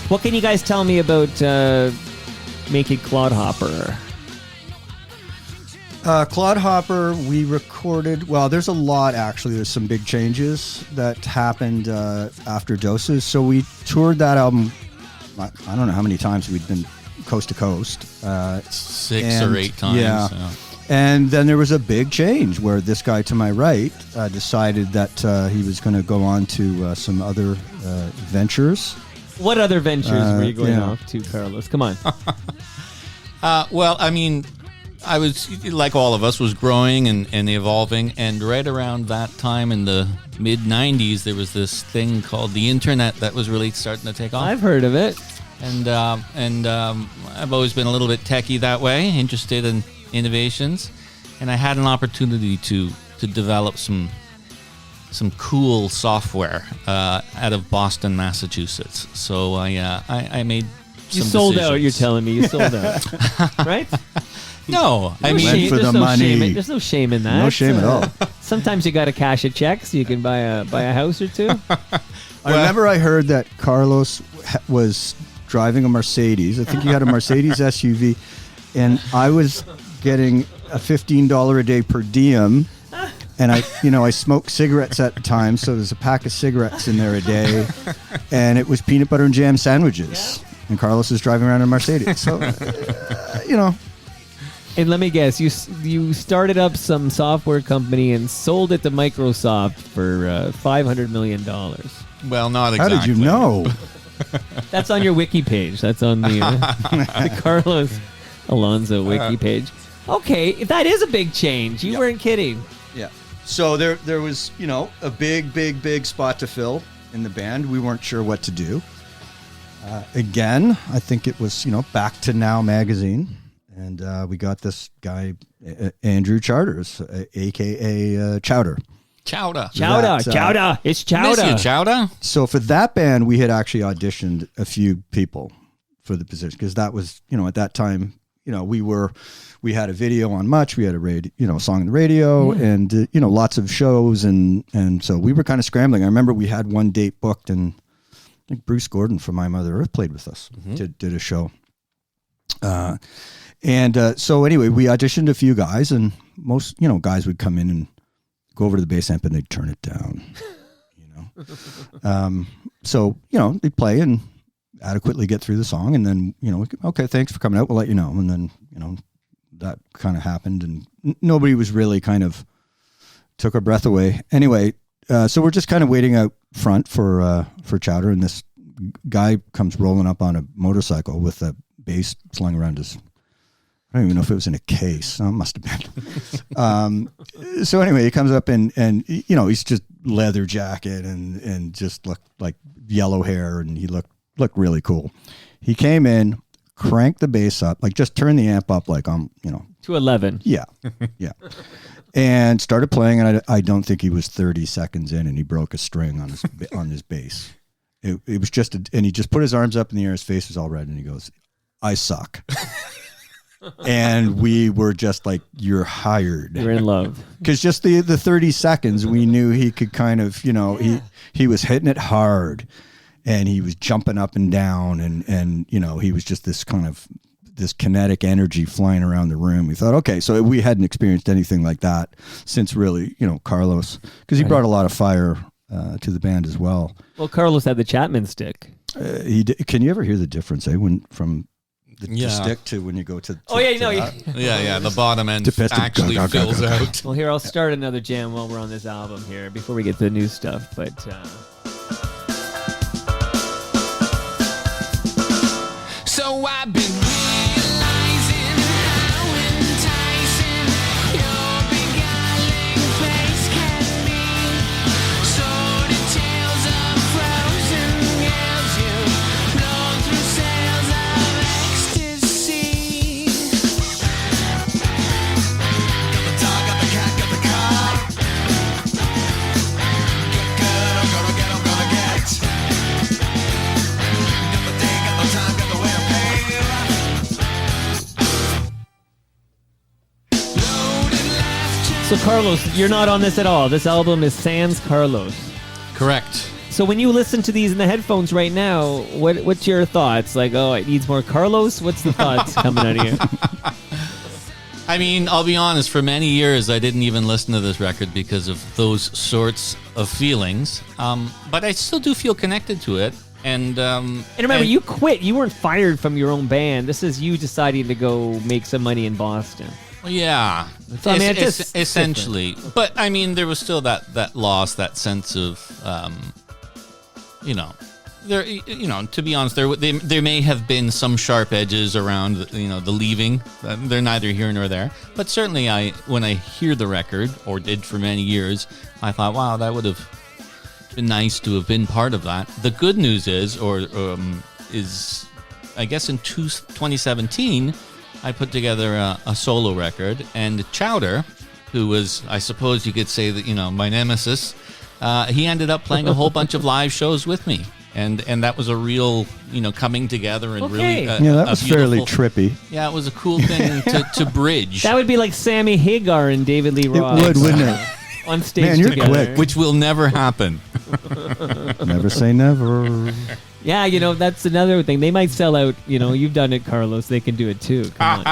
What can you guys tell me about making Clodhopper? Clodhopper, we recorded. Well, there's a lot actually. There's some big changes that happened after Doses. So we toured that album. I don't know how many times we'd been coast to coast. 6 or 8 times. Yeah. And then there was a big change where this guy to my right decided that he was going to go on to some other ventures. What other ventures were you going off to, Carlos? Come on. Well, I mean, I was, like all of us, was growing and evolving. And right around that time in the mid-'90s, there was this thing called the internet that was really starting to take off. I've heard of it. And I've always been a little bit techie that way, interested in innovations, and I had an opportunity to develop some cool software out of Boston, Massachusetts. So I made You some sold decisions. out, you're telling me. You sold out. Right? No, I No mean, shame- for there's the no money. shame in- there's no shame in that. No shame at all. Sometimes you got to cash a check so you can buy a house or two. I remember I heard that Carlos was driving a Mercedes. I think he had a Mercedes SUV, and I was getting a $15 a day per diem. And I smoked cigarettes at the time, so there's a pack of cigarettes in there a day, and it was peanut butter and jam sandwiches. And Carlos is driving around in a Mercedes, so And let me guess, you started up some software company and sold it to Microsoft for $500 million. well, not How exactly. did you know? That's on your wiki page. That's on the Carlos Alonso wiki page. Okay, that is a big change. You weren't kidding. Yeah. So there was, a big spot to fill in the band. We weren't sure what to do. Again, I think it was, Back to Now magazine. And we got this guy, Andrew Charters, a.k.a. Chowder. Chowder. Chowder. It's Miss you, Chowder. Chowder. So for that band, we had actually auditioned a few people for the position because that was, at that time, we had a video on Much, we had a song on the radio, and lots of shows, and so we were kind of scrambling. I remember we had one date booked, and I think Bruce Gordon from My Mother Earth played with us, did a show. So anyway, we auditioned a few guys, and most guys would come in and go over to the bass amp and they'd turn it down. So they'd play and adequately get through the song, and then okay, thanks for coming out, we'll let you know. And then that kind of happened, and nobody was really kind of took our breath away. Anyway, so we're just kind of waiting out front for Chowder, and this guy comes rolling up on a motorcycle with a bass slung around his, I don't even know if it was in a case. It must have been. So anyway, he comes up and he's just leather jacket and just looked like yellow hair, and he looked really cool. He came in, cranked the bass up, like just turned the amp up like To 11. yeah, and started playing. And I don't think he was 30 seconds in, and he broke a string on his bass. It was just, and he just put his arms up in the air. His face was all red, and he goes, "I suck." And we were just like, "You're hired." You're in love. Because just the 30 seconds, we knew he could kind of, he was hitting it hard, and he was jumping up and down, and he was just this kind of this kinetic energy flying around the room. We thought, okay, so we hadn't experienced anything like that since really, Carlos, because he brought a lot of fire to the band as well. Well, Carlos had the Chapman stick. Can you ever hear the difference, when from the Yeah. stick to when you go to Oh, yeah, to no, that? Yeah, the bottom end Defensive actually go, go, go, fills go, go. out. Well, here, I'll start another jam while we're on this album here before we get to the new stuff. But So I've been realizing how enticing your beguiling face can be. Sordid tales of frozen gales, you blow through sails of ecstasy. Got the dog, got the cat, got the car. Get good, I'm gonna get. Got the day, got the time, got the way to pay. So Carlos, you're not on this at all. This album is Sans Carlos. Correct. So when you listen to these in the headphones right now, what's your thoughts? Like, oh, it needs more Carlos? What's the thoughts coming out of you? I mean, I'll be honest, for many years I didn't even listen to this record because of those sorts of feelings. But I still do feel connected to it. And remember, you quit. You weren't fired from your own band. This is you deciding to go make some money in Boston. Well, yeah, So, I mean, it's just essentially. But I mean, there was still that loss, that sense of, there. To be honest, there may have been some sharp edges around, the leaving. They're neither here nor there. But certainly, when I hear the record, or did for many years, I thought, wow, that would have been nice to have been part of that. The good news is, I guess in 2017. I put together a solo record, and Chowder, who was, I suppose you could say that, my nemesis, he ended up playing a whole bunch of live shows with me. And that was a real, coming together and really that was fairly trippy. Yeah, it was a cool thing to bridge. That would be like Sammy Hagar and David Lee Roth. It would, wouldn't it? On stage Man, you're together. quick. Which will never happen. Never say never. Yeah, that's another thing. They might sell out. You've done it, Carlos. They can do it too. Come on.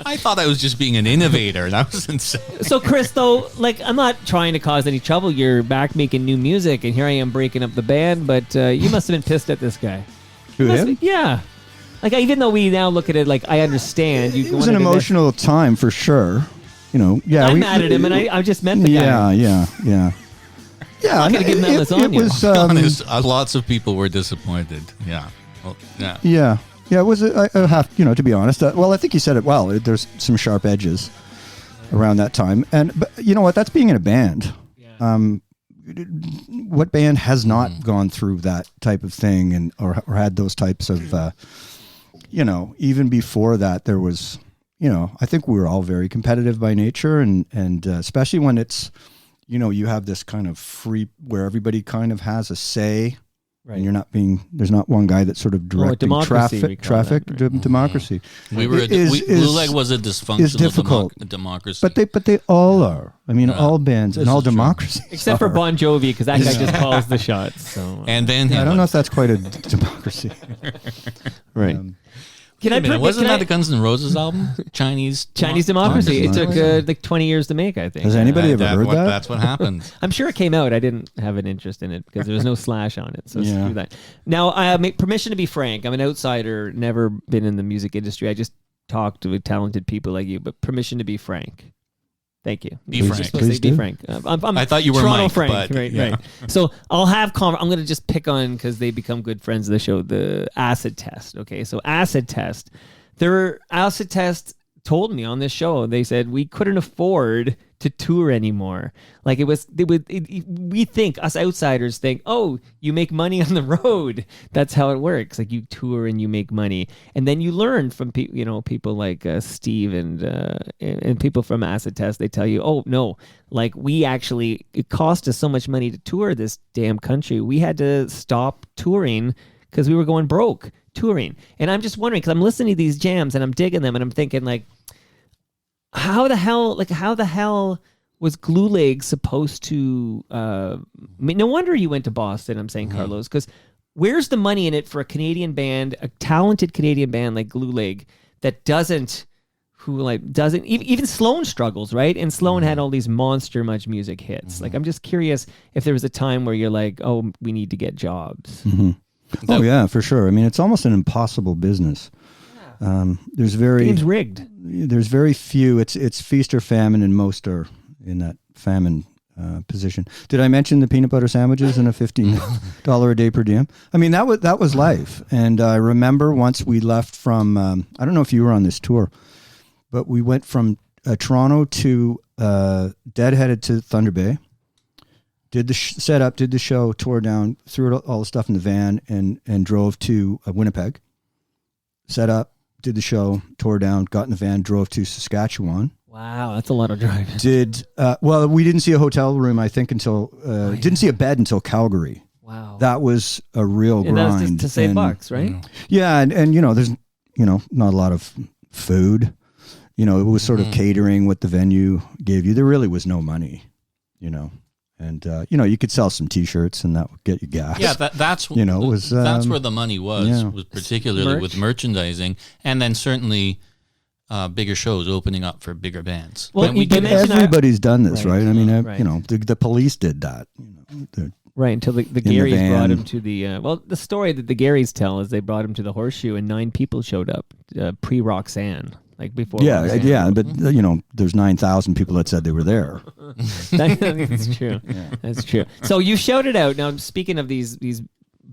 I thought I was just being an innovator. That was insane. So, Chris, though, I'm not trying to cause any trouble. You're back making new music, and here I am breaking up the band. But you must have been pissed at this guy. Who, him? Yeah. Even though we now look at it I understand. It was an emotional time for sure. Yeah. I'm mad at him, and I just met the guy. Yeah. Yeah, I'm not gonna give him that lasagna. It was, To be honest, lots of people were disappointed. Yeah. Well, yeah. Yeah, it was. I have, to be honest. Well, I think you said it well. There's some sharp edges around that time, but you know what? That's being in a band. Yeah. What band has not gone through that type of thing, or had those types of, even before that, there was, I think we were all very competitive by nature, and especially when it's, you have this kind of free where everybody kind of has a say. Right. And there's not one guy that's sort of directing traffic, democracy. Glueleg was a dysfunctional democracy. But they all are. I mean, all bands and all democracies. Except for Bon Jovi, because that guy just calls the shots. So, and then I don't know if that's quite a democracy. Right. Wasn't that a Guns N' Roses album? Chinese Democracy. It took 20 years to make, I think. Has anybody ever heard that? That's what happened. I'm sure it came out. I didn't have an interest in it because there was no Slash on it. So screw that. Now, I make permission to be frank. I'm an outsider, never been in the music industry. I just talk to talented people like you, but permission to be frank. Thank you. Be frank. Please be do. frank. I thought you were Toronto Mike, Frank. but Right. So I'll have I'm going to just pick on, because they become good friends of the show, the acid test. Okay, so acid test. Their acid test told me on this show, they said we couldn't afford to tour anymore. We think, us outsiders think, oh, you make money on the road. That's how it works. You tour and you make money. And then you learn from people like Steve and people from Acid Test. They tell you, oh, no, it cost us so much money to tour this damn country. We had to stop touring because we were going broke touring. And I'm just wondering, because I'm listening to these jams and I'm digging them and I'm thinking, how the hell was Glueleg supposed to no wonder you went to Boston, I'm saying, Carlos, because where's the money in it for a Canadian band, a talented Canadian band like Glueleg that doesn't even Sloan struggles, right? And Sloan had all these monster much music hits. I'm just curious if there was a time where you're like, oh, we need to get jobs. Mm-hmm. Oh yeah, for sure. I mean, it's almost an impossible business. Game's rigged. There's very few. It's feast or famine, and most are in that famine position. Did I mention the peanut butter sandwiches and a $15 a day per diem? I mean, that was life. And I remember once we left from I don't know if you were on this tour, but we went from Toronto to deadheaded to Thunder Bay. Did the setup, did the show, tore down, threw all the stuff in the van, and drove to Winnipeg. Set up, did the show, tore down, got in the van, drove to Saskatchewan. Wow, that's a lot of driving. We didn't see a hotel room, I think, until didn't see a bed until Calgary. Wow, that was a real grind. That was just to save bucks, right? Yeah, and there's not a lot of food. it was sort of catering what the venue gave you. There really was no money, and you could sell some T-shirts and that would get you gas. Yeah, that's it was that's where the money was yeah. was particularly with merchandising, and then certainly bigger shows opening up for bigger bands. Well, And we you did mentioned everybody's done this, right? I mean, Right. the police did that. Right, until the the Garys van. brought him to the... the story that the Garys tell is they brought him to the Horseshoe and 9 people showed up pre-Roxanne, like before Roxanne. Yeah, but there's 9,000 people that said they were there. That's true. That's true. So you shouted out, now speaking of these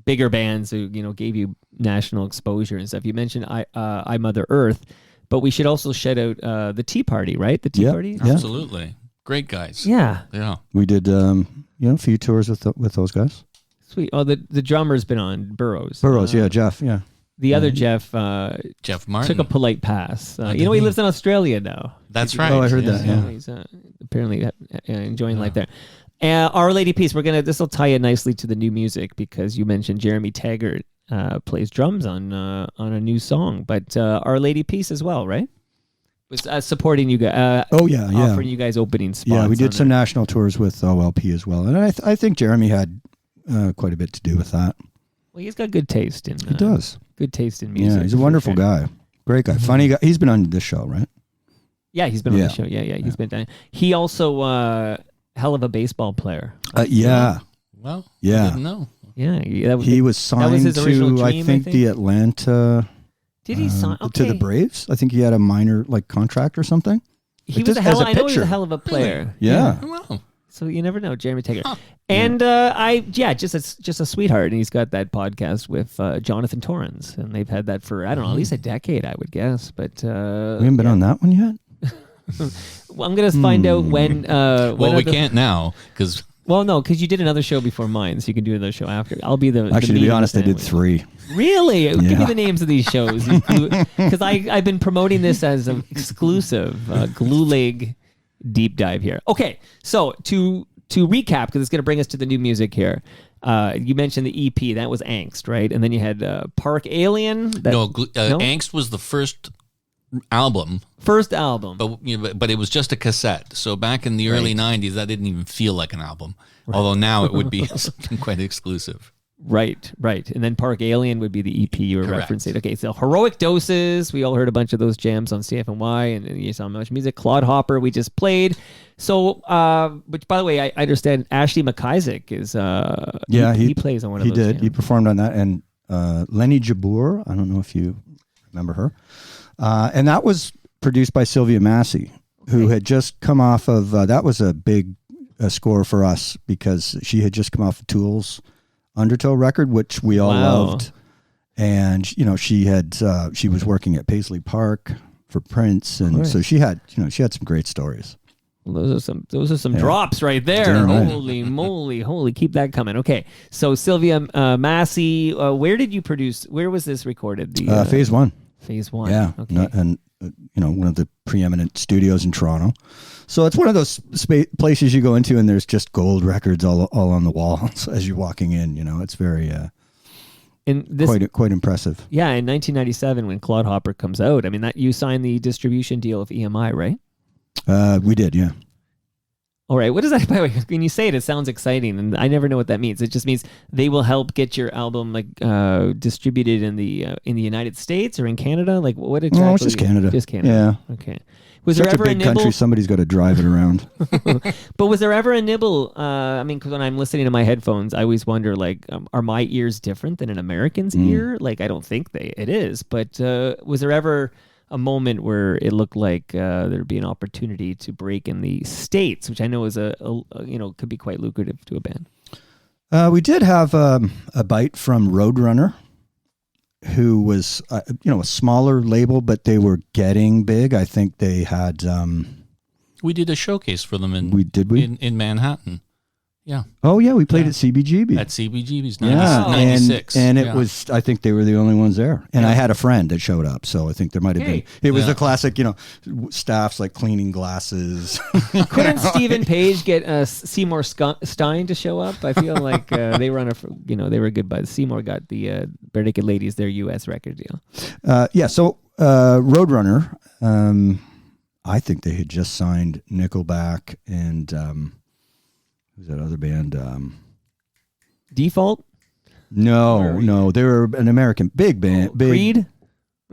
bigger bands who, gave you national exposure and stuff, you mentioned I Mother Earth, but we should also shout out the Tea Party, right? The Tea Yeah. Party? Yeah. Absolutely. Great guys. Yeah. Yeah. We did a few tours with those guys. Sweet. Oh, the drummer's been on Burroughs. Jeff, yeah. The other Jeff Jeff Martin. took a polite pass. did He he? lives in Australia now. That's right. Oh, I heard that, yeah. He's apparently enjoying life there. Our Lady Peace, this will tie in nicely to the new music because you mentioned Jeremy Taggart plays drums on a new song, but Our Lady Peace as well, right? Was supporting you guys. Offering you guys opening spots. Yeah, we did on some it. national tours with OLP as well, and I think Jeremy had quite a bit to do with that. Well, he's got good taste in. He does. Good taste in music. Yeah, he's a for wonderful sure. guy, great guy, funny guy. He's been on this show, right? Yeah, he's been on Yeah. the show. Yeah, he's been down. He also hell of a baseball player. Yeah, Well, Yeah. I didn't know. Yeah, he was signed his original to dream, I think the Atlanta. Did he sign to the Braves? I think he had a minor contract or something. He Like was this- a hell. as a I know he was a pitcher. hell of a player. Yeah. Well, So you never know, Jeremy Taggart. Huh. And just a sweetheart. And he's got that podcast with Jonathan Torrens, and they've had that for I don't know, at least a decade, I would guess. But We haven't been on that one yet. well, I'm gonna find out when. well, we can't now because Well, no, because you did another show before mine, so you can do another show after. I'll be the Actually, to be meeting honest, I did family. 3. Really? Give me Yeah. the names of these shows. Because I've been promoting this as an exclusive Glueleg deep dive here. Okay, so to recap, because it's going to bring us to the new music here. You mentioned the EP. That was Angst, right? And then you had Park Alien. no, No? Angst was the first album, First album. but it was just a cassette. So back in the early '90s, that didn't even feel like an album. Although now it would be something quite exclusive. Right. And then Park Alien would be the EP you were Correct. referencing. Okay, so Heroic Doses. We all heard a bunch of those jams on CFNY, and you saw much music. Claude Hopper, we just played. So, which by the way, I understand Ashley McIsaac is. He plays on one of those. He did. jams. He performed on that, and Lenny Jabour. I don't know if you remember her, and that was produced by Sylvia Massey, who had just come off of. That was a big score for us because she had just come off of Tool's Undertow record, which we all loved, and she was working at Paisley Park for Prince, and so she had some great stories. Well, those are some drops right there. Damn right. Holy moly, keep that coming. Okay, so Sylvia Massey, where did you produce? Where was this recorded? The Phase 1. Phase 1. Yeah, Okay. and one of the preeminent studios in Toronto. So it's one of those places you go into, and there's just gold records all on the walls as you're walking in. It's very And this, quite impressive. yeah, in 1997 when Claude Hopper comes out, I mean that you signed the distribution deal with EMI, right? We did, yeah. All right. What does that? By the way, when you say it, it sounds exciting, and I never know what that means. It just means they will help get your album distributed in the United States or in Canada. Like what exactly? No, it's just Canada. Just Canada. Yeah. Okay. Was Such there ever a big nibble? country, somebody's got to drive it around. But was there ever a nibble? I mean, because when I'm listening to my headphones, I always wonder, like, are my ears different than an American's ear? Like, I don't think it is. But was there ever a moment where it looked like there'd be an opportunity to break in the States, which I know is could be quite lucrative to a band? We did have a bite from Roadrunner, who was a smaller label, but they were getting big. I think they had. We did a showcase for them We in Manhattan. Yeah, Oh yeah, we played Yeah. at CBGB. at CBGB's Yeah, 96. and it Yeah. was. I think they were the only ones there, and I had a friend that showed up, so I think there might have Hey. been. It was Yeah. the classic, staffs like cleaning glasses. Couldn't Stephen Page get Seymour Stein to show up? I feel like they were they were good buds. Seymour got the Bare Naked Ladies their U.S. record deal. So Roadrunner, I think they had just signed Nickelback and who's that other band? Default? No, they were an American big band. Big,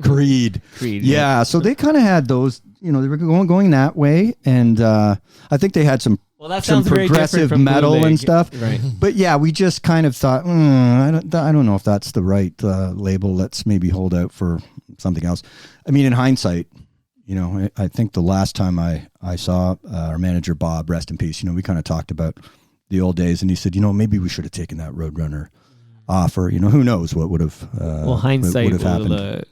Creed? Creed. Yeah, so they kind of had those. They were going that way, and I think they had some. Well, that some sounds very different progressive from metal Glueleg. and stuff. Right. But yeah, we just kind of thought, I don't know if that's the right label. Let's maybe hold out for something else. I mean, in hindsight, I think the last time I saw our manager, Bob, rest in peace, we kind of talked about the old days, and he said, maybe we should have taken that Roadrunner off, or, who knows what would have hindsight would have happened. will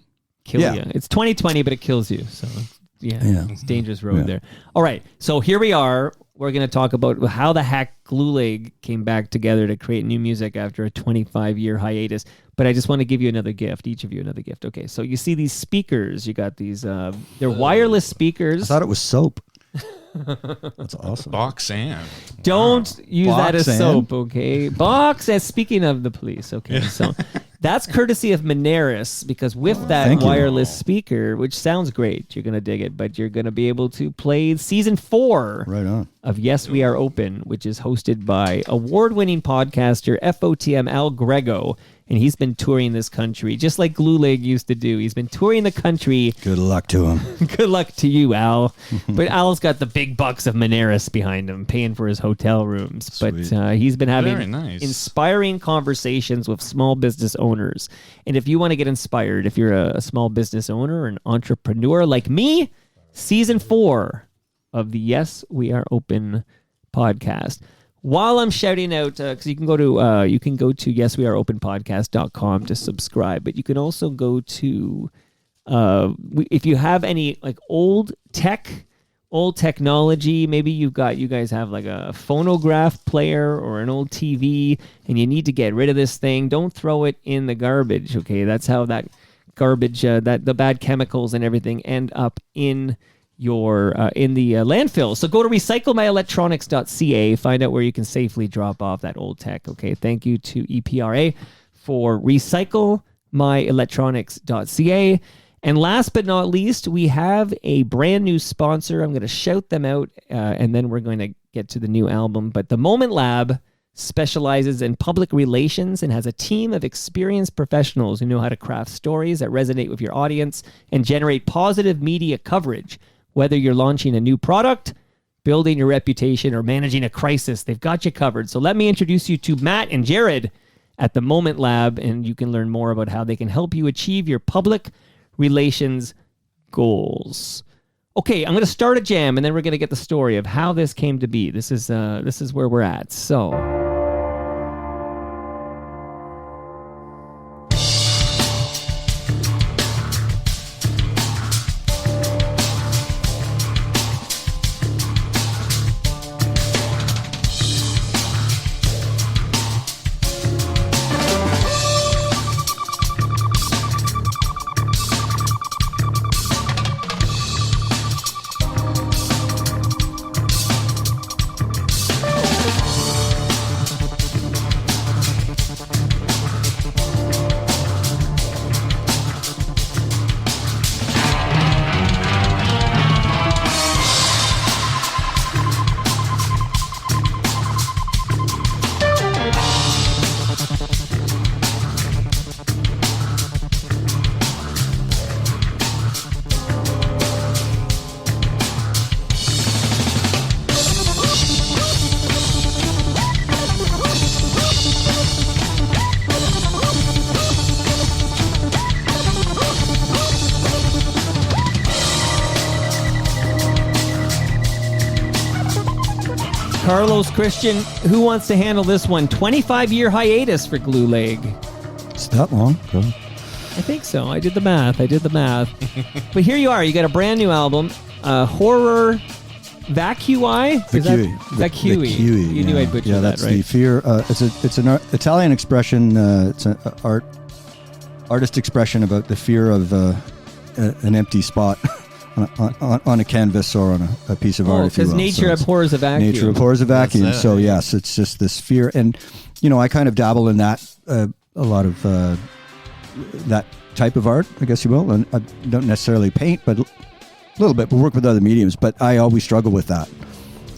kill you. It's 2020, but it kills you. So, yeah. It's a dangerous road there. All right, so here we are. We're going to talk about how the heck Glueleg came back together to create new music after a 25-year hiatus. But I just want to give you another gift, each of you another gift. Okay, so you see these speakers. You got these, they're wireless speakers. I thought it was soap. That's awesome. Boxan. Don't use that as Boxan. soap, okay? Box, as speaking of the police, okay? So that's courtesy of Moneris, because with that Thank you. wireless speaker, which sounds great, you're going to dig it, but you're going to be able to play season 4 Right on. of Yes, We Are Open, which is hosted by award-winning podcaster FOTM Al Grego, and he's been touring this country, just like Glueleg used to do. He's been touring the country. Good luck to him. Good luck to you, Al. But Al's got the big bucks of Moneris behind him, paying for his hotel rooms. Sweet. But he's been Very having nice. inspiring conversations with small business owners. And if you want to get inspired, if you're a small business owner or an entrepreneur like me, season 4 of the Yes, We Are Open podcast. While I'm shouting out, because you can go to yesweareopenpodcast.com to subscribe, but you can also go to if you have any like old technology, maybe you guys have like a phonograph player or an old TV, and you need to get rid of this thing. Don't throw it in the garbage. Okay, that's how that garbage, that the bad chemicals and everything end up in your in the landfill. So go to recyclemyelectronics.ca, find out where you can safely drop off that old tech. Okay, thank you to EPRA for recyclemyelectronics.ca. And last but not least, we have a brand new sponsor. I'm going to shout them out, and then we're going to get to the new album. But the Moment Lab specializes in public relations and has a team of experienced professionals who know how to craft stories that resonate with your audience and generate positive media coverage. Whether you're launching a new product, building your reputation, or managing a crisis, they've got you covered. So let me introduce you to Matt and Jared at the Moment Lab, and you can learn more about how they can help you achieve your public relations goals. Okay, I'm going to start a jam, and then we're going to get the story of how this came to be. This is where we're at. So Carlos Christian, who wants to handle this one? 25-year hiatus for Glueleg. It's that long. Go. I think so. I did the math. But here you are. You got a brand new album, Horror Vacui. Vacui. You knew I'd butcher that, that's right? the fear. It's an Italian expression. It's an artist expression about the fear of an empty spot on a canvas or on a piece of art. If you because will. nature abhors a vacuum. Nature abhors a vacuum. That's it. So yes, it's just this fear, and I kind of dabble in that a lot of that type of art, I guess you will. And I don't necessarily paint, but A little bit, but work with other mediums. But I always struggle with that.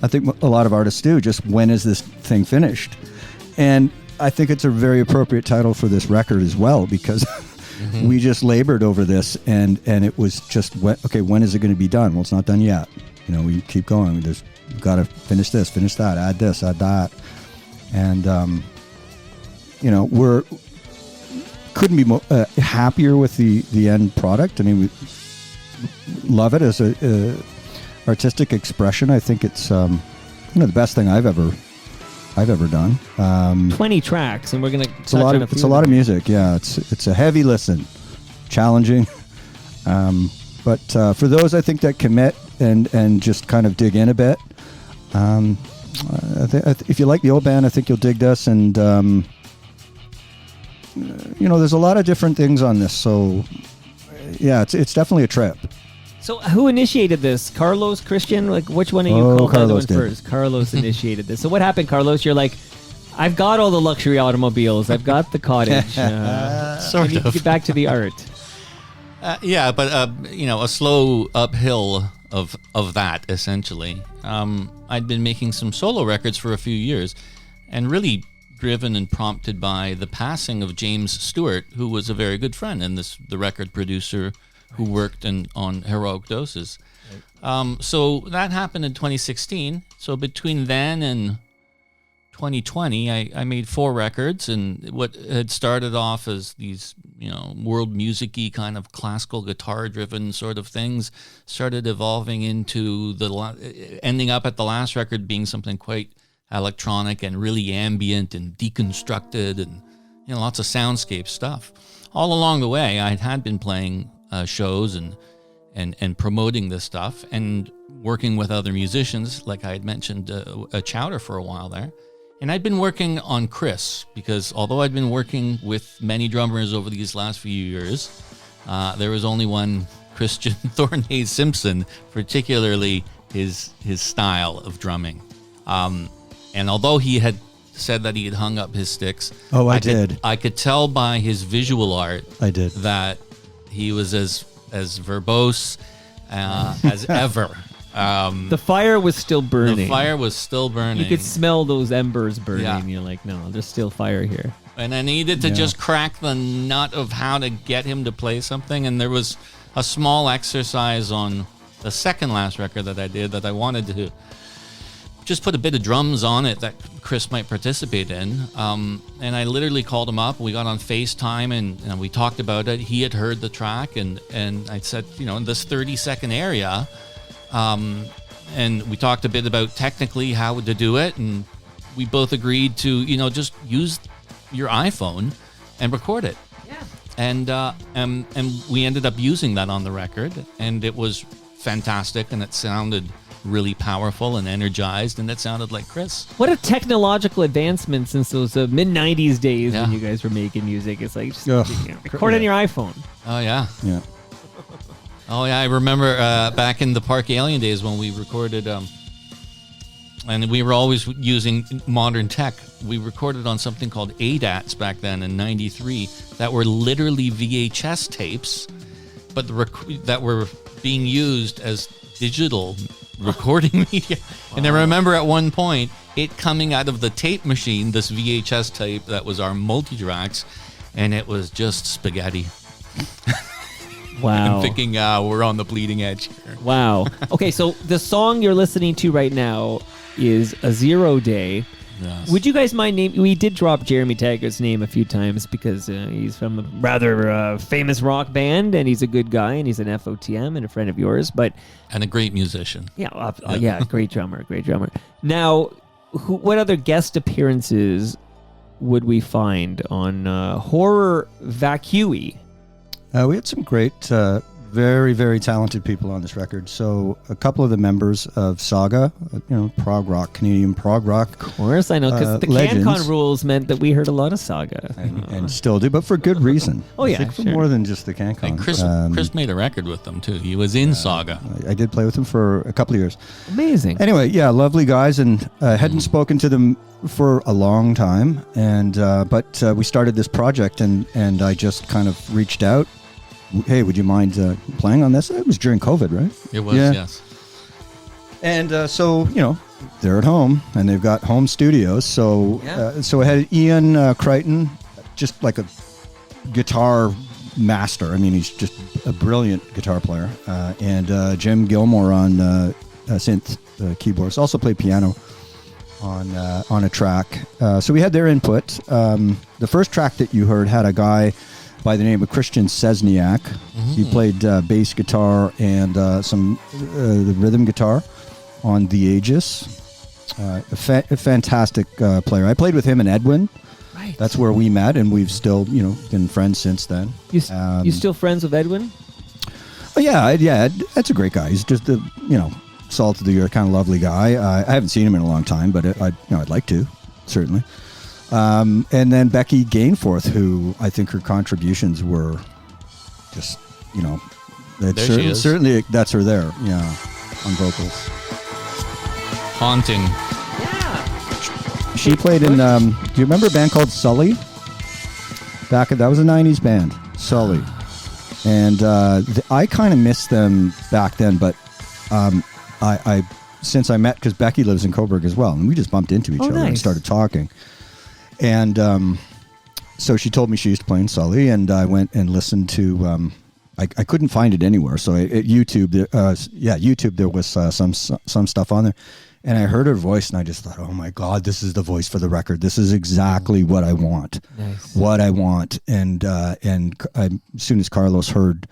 I think a lot of artists do. Just when is this thing finished? And I think it's a very appropriate title for this record as well, because we just labored over this, and it was just, okay, when is it going to be done? Well, it's not done yet. You know, we keep going. We've got to finish this, finish that, add this, add that. And, you know, couldn't be happier with the end product. I mean, we love it as a artistic expression. I think it's you know, the best thing I've ever done. 20 tracks, and we're gonna. It's a lot of music. Yeah, it's a heavy listen, challenging. But for those, I think, that commit and just kind of dig in a bit, if you like the old band, I think you'll dig this. And you know, there's a lot of different things on this. So yeah, it's definitely a trip. So who initiated this? Carlos, Christian? Like, which one of you called the other one first? Carlos initiated this. So what happened, Carlos? You're like, I've got all the luxury automobiles. I've got the cottage. I need to get back to the art. Yeah, but you know, a slow uphill of that, essentially. I'd been making some solo records for a few years, and really driven and prompted by the passing of James Stewart, who was a very good friend and the record producer who worked on Heroic Doses. So that happened in 2016. So between then and 2020, I made 4 records, and what had started off as these, you know, world music-y kind of classical guitar-driven sort of things started evolving into ending up at the last record being something quite electronic and really ambient and deconstructed, and, you know, lots of soundscape stuff. All along the way, I had been playing shows and promoting this stuff and working with other musicians, like I had mentioned a Chowder for a while there. And I'd been working on Chris, because although I'd been working with many drummers over these last few years, there was only one Christian Thornhays Simpson, particularly his style of drumming. And although he had said that he had hung up his sticks, I could tell by his visual art that he was as verbose as ever. The fire was still burning. You could smell those embers burning. Yeah. You're like, no, there's still fire here. And I needed to just crack the nut of how to get him to play something. And there was a small exercise on the second last record that I did that I wanted to just put a bit of drums on it that Chris might participate in. And I literally called him up. We got on FaceTime and we talked about it. He had heard the track, and I said, you know, in this 30-second area, and we talked a bit about technically how to do it, and we both agreed to, you know, just use your iPhone and record it. Yeah. And we ended up using that on the record, and it was fantastic, and it sounded really powerful and energized, and it sounded like Chris. What a technological advancement since those mid-90s days when you guys were making music. It's like, just record on your iPhone. Oh, yeah. Yeah. Oh, yeah, I remember back in the Park Alien days when we recorded, and we were always using modern tech. We recorded on something called ADATs back then in 93 that were literally VHS tapes, but that were being used as digital recording media. Wow. And I remember at one point it coming out of the tape machine, this VHS tape that was our multi-tracks, and it was just spaghetti. Wow. I'm thinking we're on the bleeding edge here. Wow. Okay, so the song you're listening to right now is A Zero Day. Yes. Would you guys mind naming... We did drop Jeremy Taggart's name a few times because he's from a rather famous rock band, and he's a good guy, and he's an FOTM and a friend of yours, but... And a great musician. Yeah, great drummer. Now, what other guest appearances would we find on Horror Vacui? We had some great, very, very talented people on this record. So a couple of the members of Saga, prog rock, Canadian prog rock. Of course, I know, because the legends. CanCon rules meant that we heard a lot of Saga. And still do, but for good reason. Oh, yeah, I think for more than just the CanCon. And Chris made a record with them, too. He was in Saga. I did play with them for a couple of years. Amazing. Anyway, yeah, lovely guys, and hadn't spoken to them for a long time, and but we started this project, and I just kind of reached out hey, would you mind playing on this? It was during COVID, right? It was, Yeah. yes. And so, they're at home and they've got home studios. So, Yeah. so I had Ian Crichton, just like a guitar master. I mean, he's just a brilliant guitar player. And Jim Gilmore on synth keyboards. Also played piano on a track. So we had their input. The first track that you heard had a guy by the name of Christian Sesniak. He played bass guitar and some the rhythm guitar on The Aegis. A fantastic player. I played with him and Edwin. Right. That's where we met, and we've still, been friends since then. You still friends with Edwin? Oh, yeah, that's a great guy. He's just a, salt of the earth, kind of lovely guy. I haven't seen him in a long time, but I'd like to, certainly. And then Becky Gainforth, who I think her contributions were just, There she is. certainly that's her there, on vocals. Haunting. Yeah. She played in. Do you remember a band called Sully? That was a '90s band, Sully, and I kind of missed them back then. But I since I met, because Becky lives in Coburg as well, and we just bumped into each other and nice. started talking. And so she told me she used to play in Sully, and I went and listened to. I couldn't find it anywhere, so at YouTube, YouTube, there was some stuff on there. And I heard her voice, and I just thought, oh, my God, this is the voice for the record. This is exactly what I want. Nice. What I want. And as soon as Carlos heard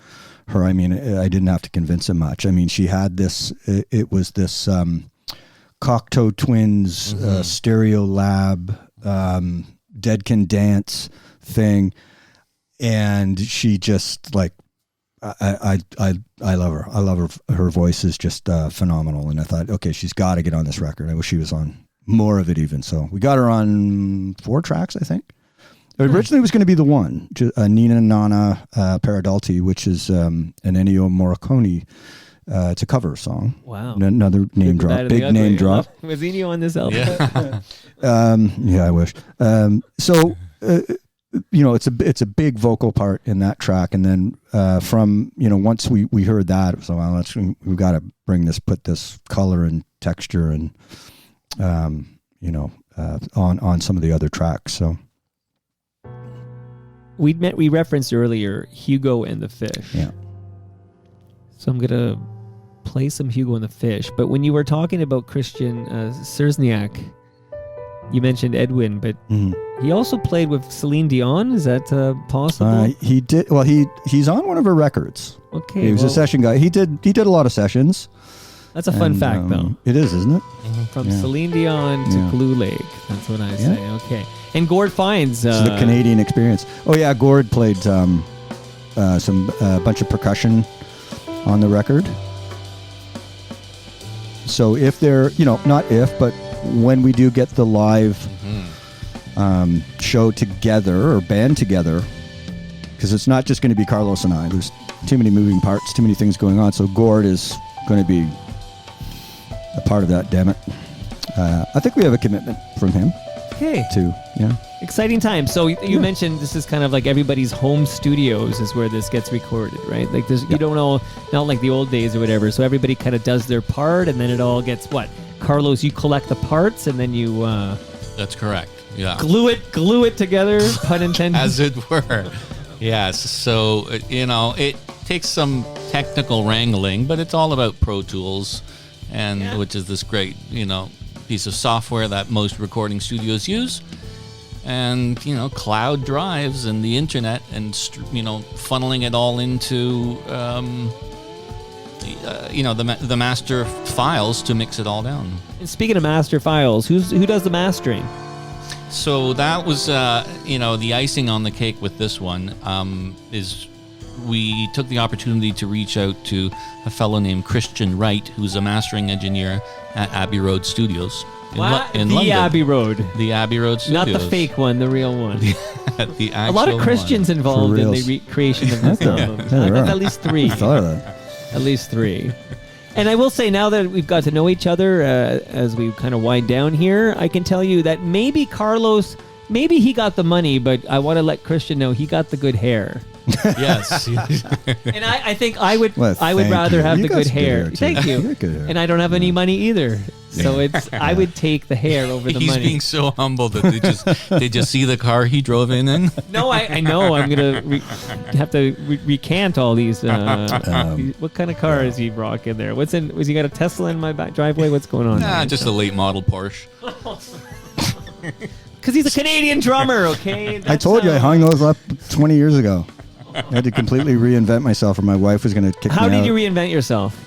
her, I mean, I didn't have to convince him much. I mean, she had this, it was this Cocteau Twins Stereo Lab Dead Can Dance thing. And she just, like, I love her. I love her. Her voice is just phenomenal. And I thought, okay, she's got to get on this record. I wish she was on more of it even. So we got her on 4 tracks, I think. Originally it was going to be the one, Nina Nana Paradalti, which is an Ennio Morricone. It's a cover song. Wow. Another name drop. Big name drop. Was Ennio on this album? Yeah. Yeah, I wish. It's a big vocal part in that track, and then from once we heard that, it was we've got to put this color and texture and on some of the other tracks. So We referenced earlier Hugo and the Fish. yeah, So I'm gonna play some Hugo and the Fish. But when you were talking about Christian Sierzniak, you mentioned Edwin, but he also played with Celine Dion. Is that possible? he did. Well, he's on one of her records. Okay, He was a session guy. He did a lot of sessions. That's a fun And, fact, though. It is, isn't it? From yeah. Celine Dion to Yeah. Glueleg. That's what I say. Okay. And Gord Fines. It's the Canadian experience. Oh yeah, Gord played some bunch of percussion on the record. So if they're, not if, but when we do get the live show together or band together, because it's not just going to be Carlos and I. There's too many moving parts, too many things going on. So Gord is going to be a part of that. Damn it! I think we have a commitment from him Okay. too. Yeah. Exciting time. So you mentioned this is kind of like everybody's home studios is where this gets recorded, right? Like there's you don't know, not like the old days or whatever. So everybody kind of does their part, and then it all gets what? Carlos, you collect the parts, and then you That's correct. Yeah. glue it together. Pun intended. As it were. Yes. So, it takes some technical wrangling, but it's all about Pro Tools, and which is this great, piece of software that most recording studios use. And, cloud drives and the internet and, funneling it all into, the master files to mix it all down. And speaking of master files, who does the mastering? So that was, the icing on the cake with this one is we took the opportunity to reach out to a fellow named Christian Wright, who's a mastering engineer at Abbey Road Studios in the London. Abbey Road. The Abbey Road Studios. Not the fake one, the real one. The A lot of actual Christians one. involved in the reals. creation of this album. there are. At least 3. Thought of that. At least 3. And I will say, now that we've got to know each other as we kind of wind down here, I can tell you that maybe Carlos maybe he got the money, but I want to let Christian know he got the good hair. Yes. And I think I would Well, I would thank rather you. have You the got good some good hair. hair, too. Thank you. You got good hair. And I don't have any money either. So it's I would take the hair over the He's money. being so humble that they just see the car he drove in. No, I know I'm gonna have to recant all these. What kind of car is he rocking there? Was he got a Tesla in my back driveway? What's going on? Nah, there? just a late model Porsche. Because he's a Canadian drummer. Okay. I told you I hung those up 20 years ago. I had to completely reinvent myself, or my wife was going to kick me out. How did you reinvent yourself?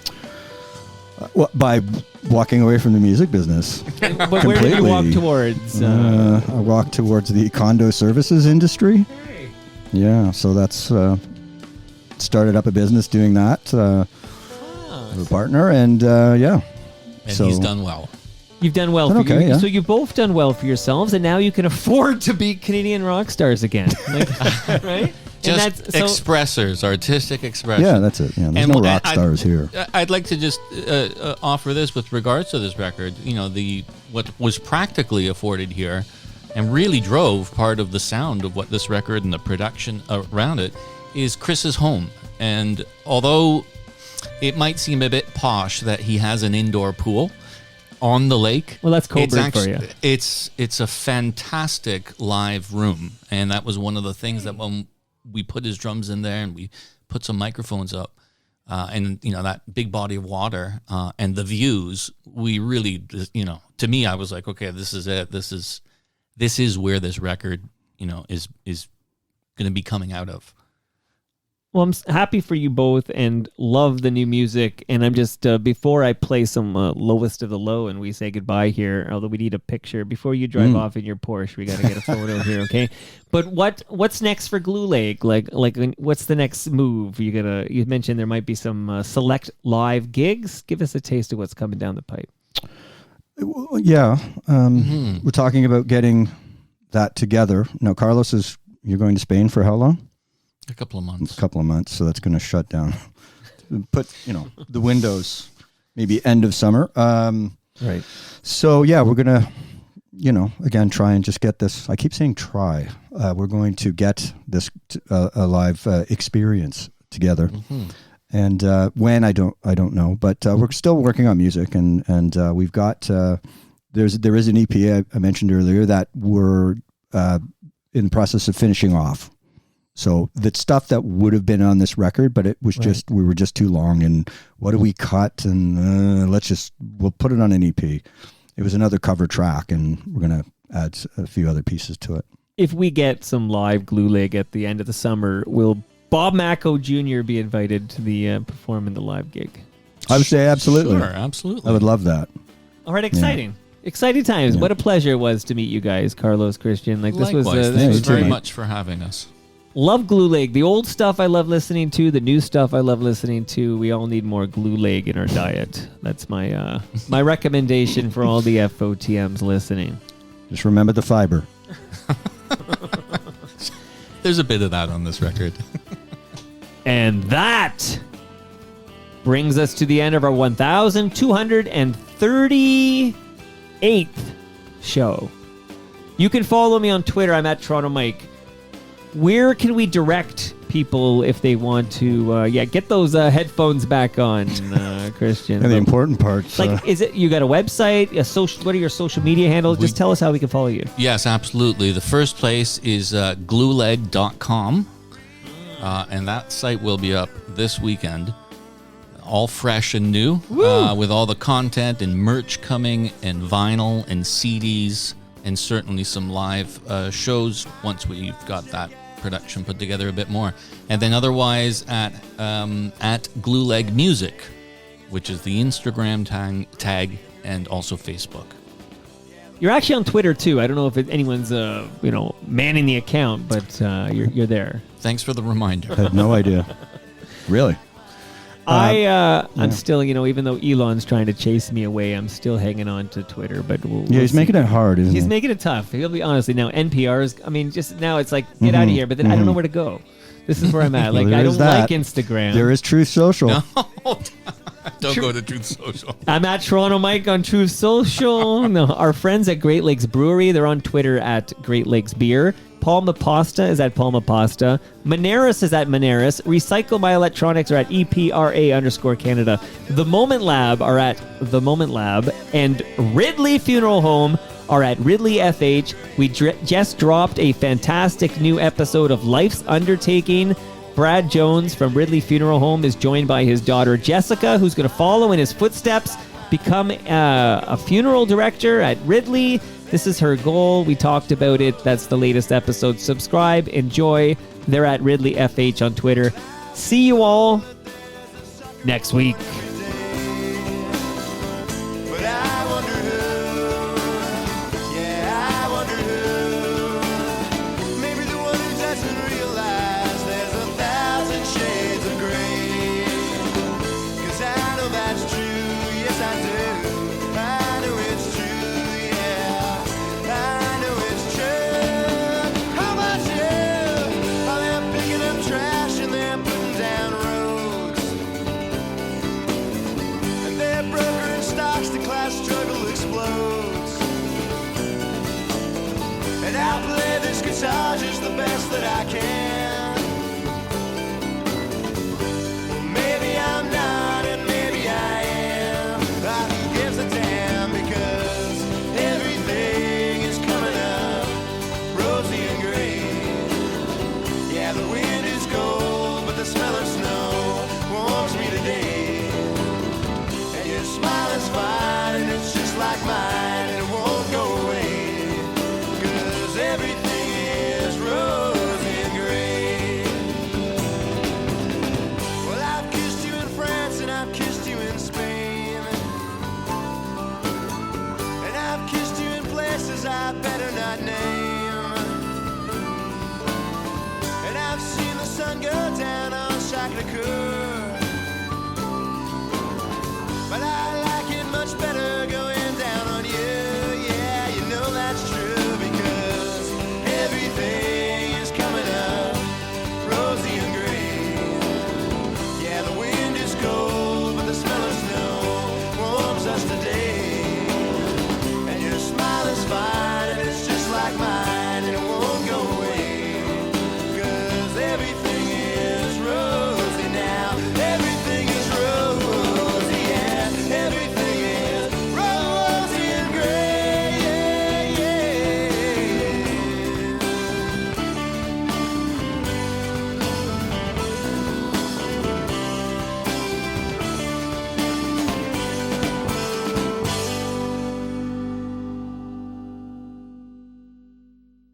By walking away from the music business. But where did you walk towards? I walked towards the condo services industry. Yeah, so that's started up a business doing that with a partner, and yeah. And So- he's done well. You've done well. Done For okay, you. yeah. So you've both done well for yourselves, and now you can afford to be Canadian rock stars again, right? Just expressors, artistic expressors. Yeah, that's it. Yeah, there's And no wh- rock I- stars here. I'd like to just offer this with regards to this record. You know, what was practically afforded here, and really drove part of the sound of what this record and the production around it is Chris's home. And although it might seem a bit posh that he has an indoor pool on the lake, Well, that's it's Coburg for you. It's a fantastic live room, and that was one of the things that when we put his drums in there and we put some microphones up, and you know that big body of water and the views, we really, you know, to me, I was like, okay, this is it. This is where this record, you know, is going to be coming out of. Well, I'm happy for you both and love the new music. And I'm just, before I play some lowest of the low and we say goodbye here, although we need a picture, before you drive off in your Porsche, we got to get a photo here, okay? But what's next for Glueleg? Like what's the next move? You mentioned there might be some select live gigs. Give us a taste of what's coming down the pipe. Yeah, we're talking about getting that together. Now, Carlos, you're going to Spain for how long? A couple of months. A couple of months, so that's going to shut down. Put the windows maybe end of summer. Right. So yeah, we're gonna again try and just get this. I keep saying try. We're going to get this a live experience together, and when I don't know, but we're still working on music, and we've got there is an EP I mentioned earlier that we're in the process of finishing off. So the stuff that would have been on this record, but it was just, we were just too long, and what do we cut? And we'll put it on an EP. It was another cover track, and we're going to add a few other pieces to it. If we get some live Glueleg at the end of the summer, will Bob Macko Jr. be invited to the perform in the live gig? I would say absolutely. Sure, absolutely. I would love that. All right, exciting. Exciting times. Yeah. What a pleasure it was to meet you guys, Carlos, Christian. Like this Likewise, was thanks you too, very mate. much for having us. love Glueleg. The old stuff I love listening to, the new stuff I love listening to. We all need more Glueleg in our diet. That's my my recommendation for all the FOTMs listening. Just remember the fiber. There's a bit of that on this record. And that brings us to the end of our 1,238th show. You can follow me on Twitter. I'm at Toronto Mike. Where can we direct people if they want to get those headphones back on, Christian? And the important parts. Like, is it you got a website, a social? What are your social media handles? Just tell us how we can follow you. Yes, absolutely. The first place is glueleg.com, and that site will be up this weekend, all fresh and new, with all the content and merch coming, and vinyl and CDs, and certainly some live shows once we've got that production put together a bit more. And then otherwise at Glueleg Music, which is the Instagram tag and also Facebook. You're actually on Twitter too. I don't know if anyone's manning the account, but you're there. Thanks for the reminder. I had no idea. Really? I'm still, even though Elon's trying to chase me away, I'm still hanging on to Twitter. But we'll He's see. making it hard, isn't He's he? making it tough. He'll be honestly now. NPR's. I mean, just now it's like get out of here. But then I don't know where to go. This is where I'm at. Like Well, I there don't is that. like Instagram. There is Truth Social. No. Don't go to Truth Social. I'm at Toronto Mike on Truth Social. No, our friends at Great Lakes Brewery, they're on Twitter at Great Lakes Beer. Palma Pasta is at Palma Pasta. Moneris is at Moneris. Recycle My Electronics are at EPRA_Canada. The Moment Lab are at The Moment Lab. And Ridley Funeral Home are at Ridley FH. We just dropped a fantastic new episode of Life's Undertaking. Brad Jones from Ridley Funeral Home is joined by his daughter Jessica, who's going to follow in his footsteps, become a funeral director at Ridley. This is her goal. We talked about it. That's the latest episode. Subscribe, enjoy. They're at Ridley FH on Twitter. See you all next week. But I wonder who, yeah, I wonder who. Maybe the one who doesn't realize there's 1,000 shades of gray. 'Cause I know that's true, yes I do. I know it's true, yeah. I know it's true. How about you? How they're picking up trash and they're putting down roads. And they're brokering stocks, the class struggle explodes. And I'll play this guitar just the best that I can. Well, maybe I'm not and maybe I am. Who gives a damn, because everything is coming up rosy and green. Yeah, the wind is cold, but the smell of snow warms me today. And your smile is fine, and it's just like mine, and it won't go away. 'Cause everything is rosy and gray. Well, I've kissed you in France, and I've kissed you in Spain. And I've kissed you in places I better not name. And I've seen the sun go down on Sacré-Cœur. But I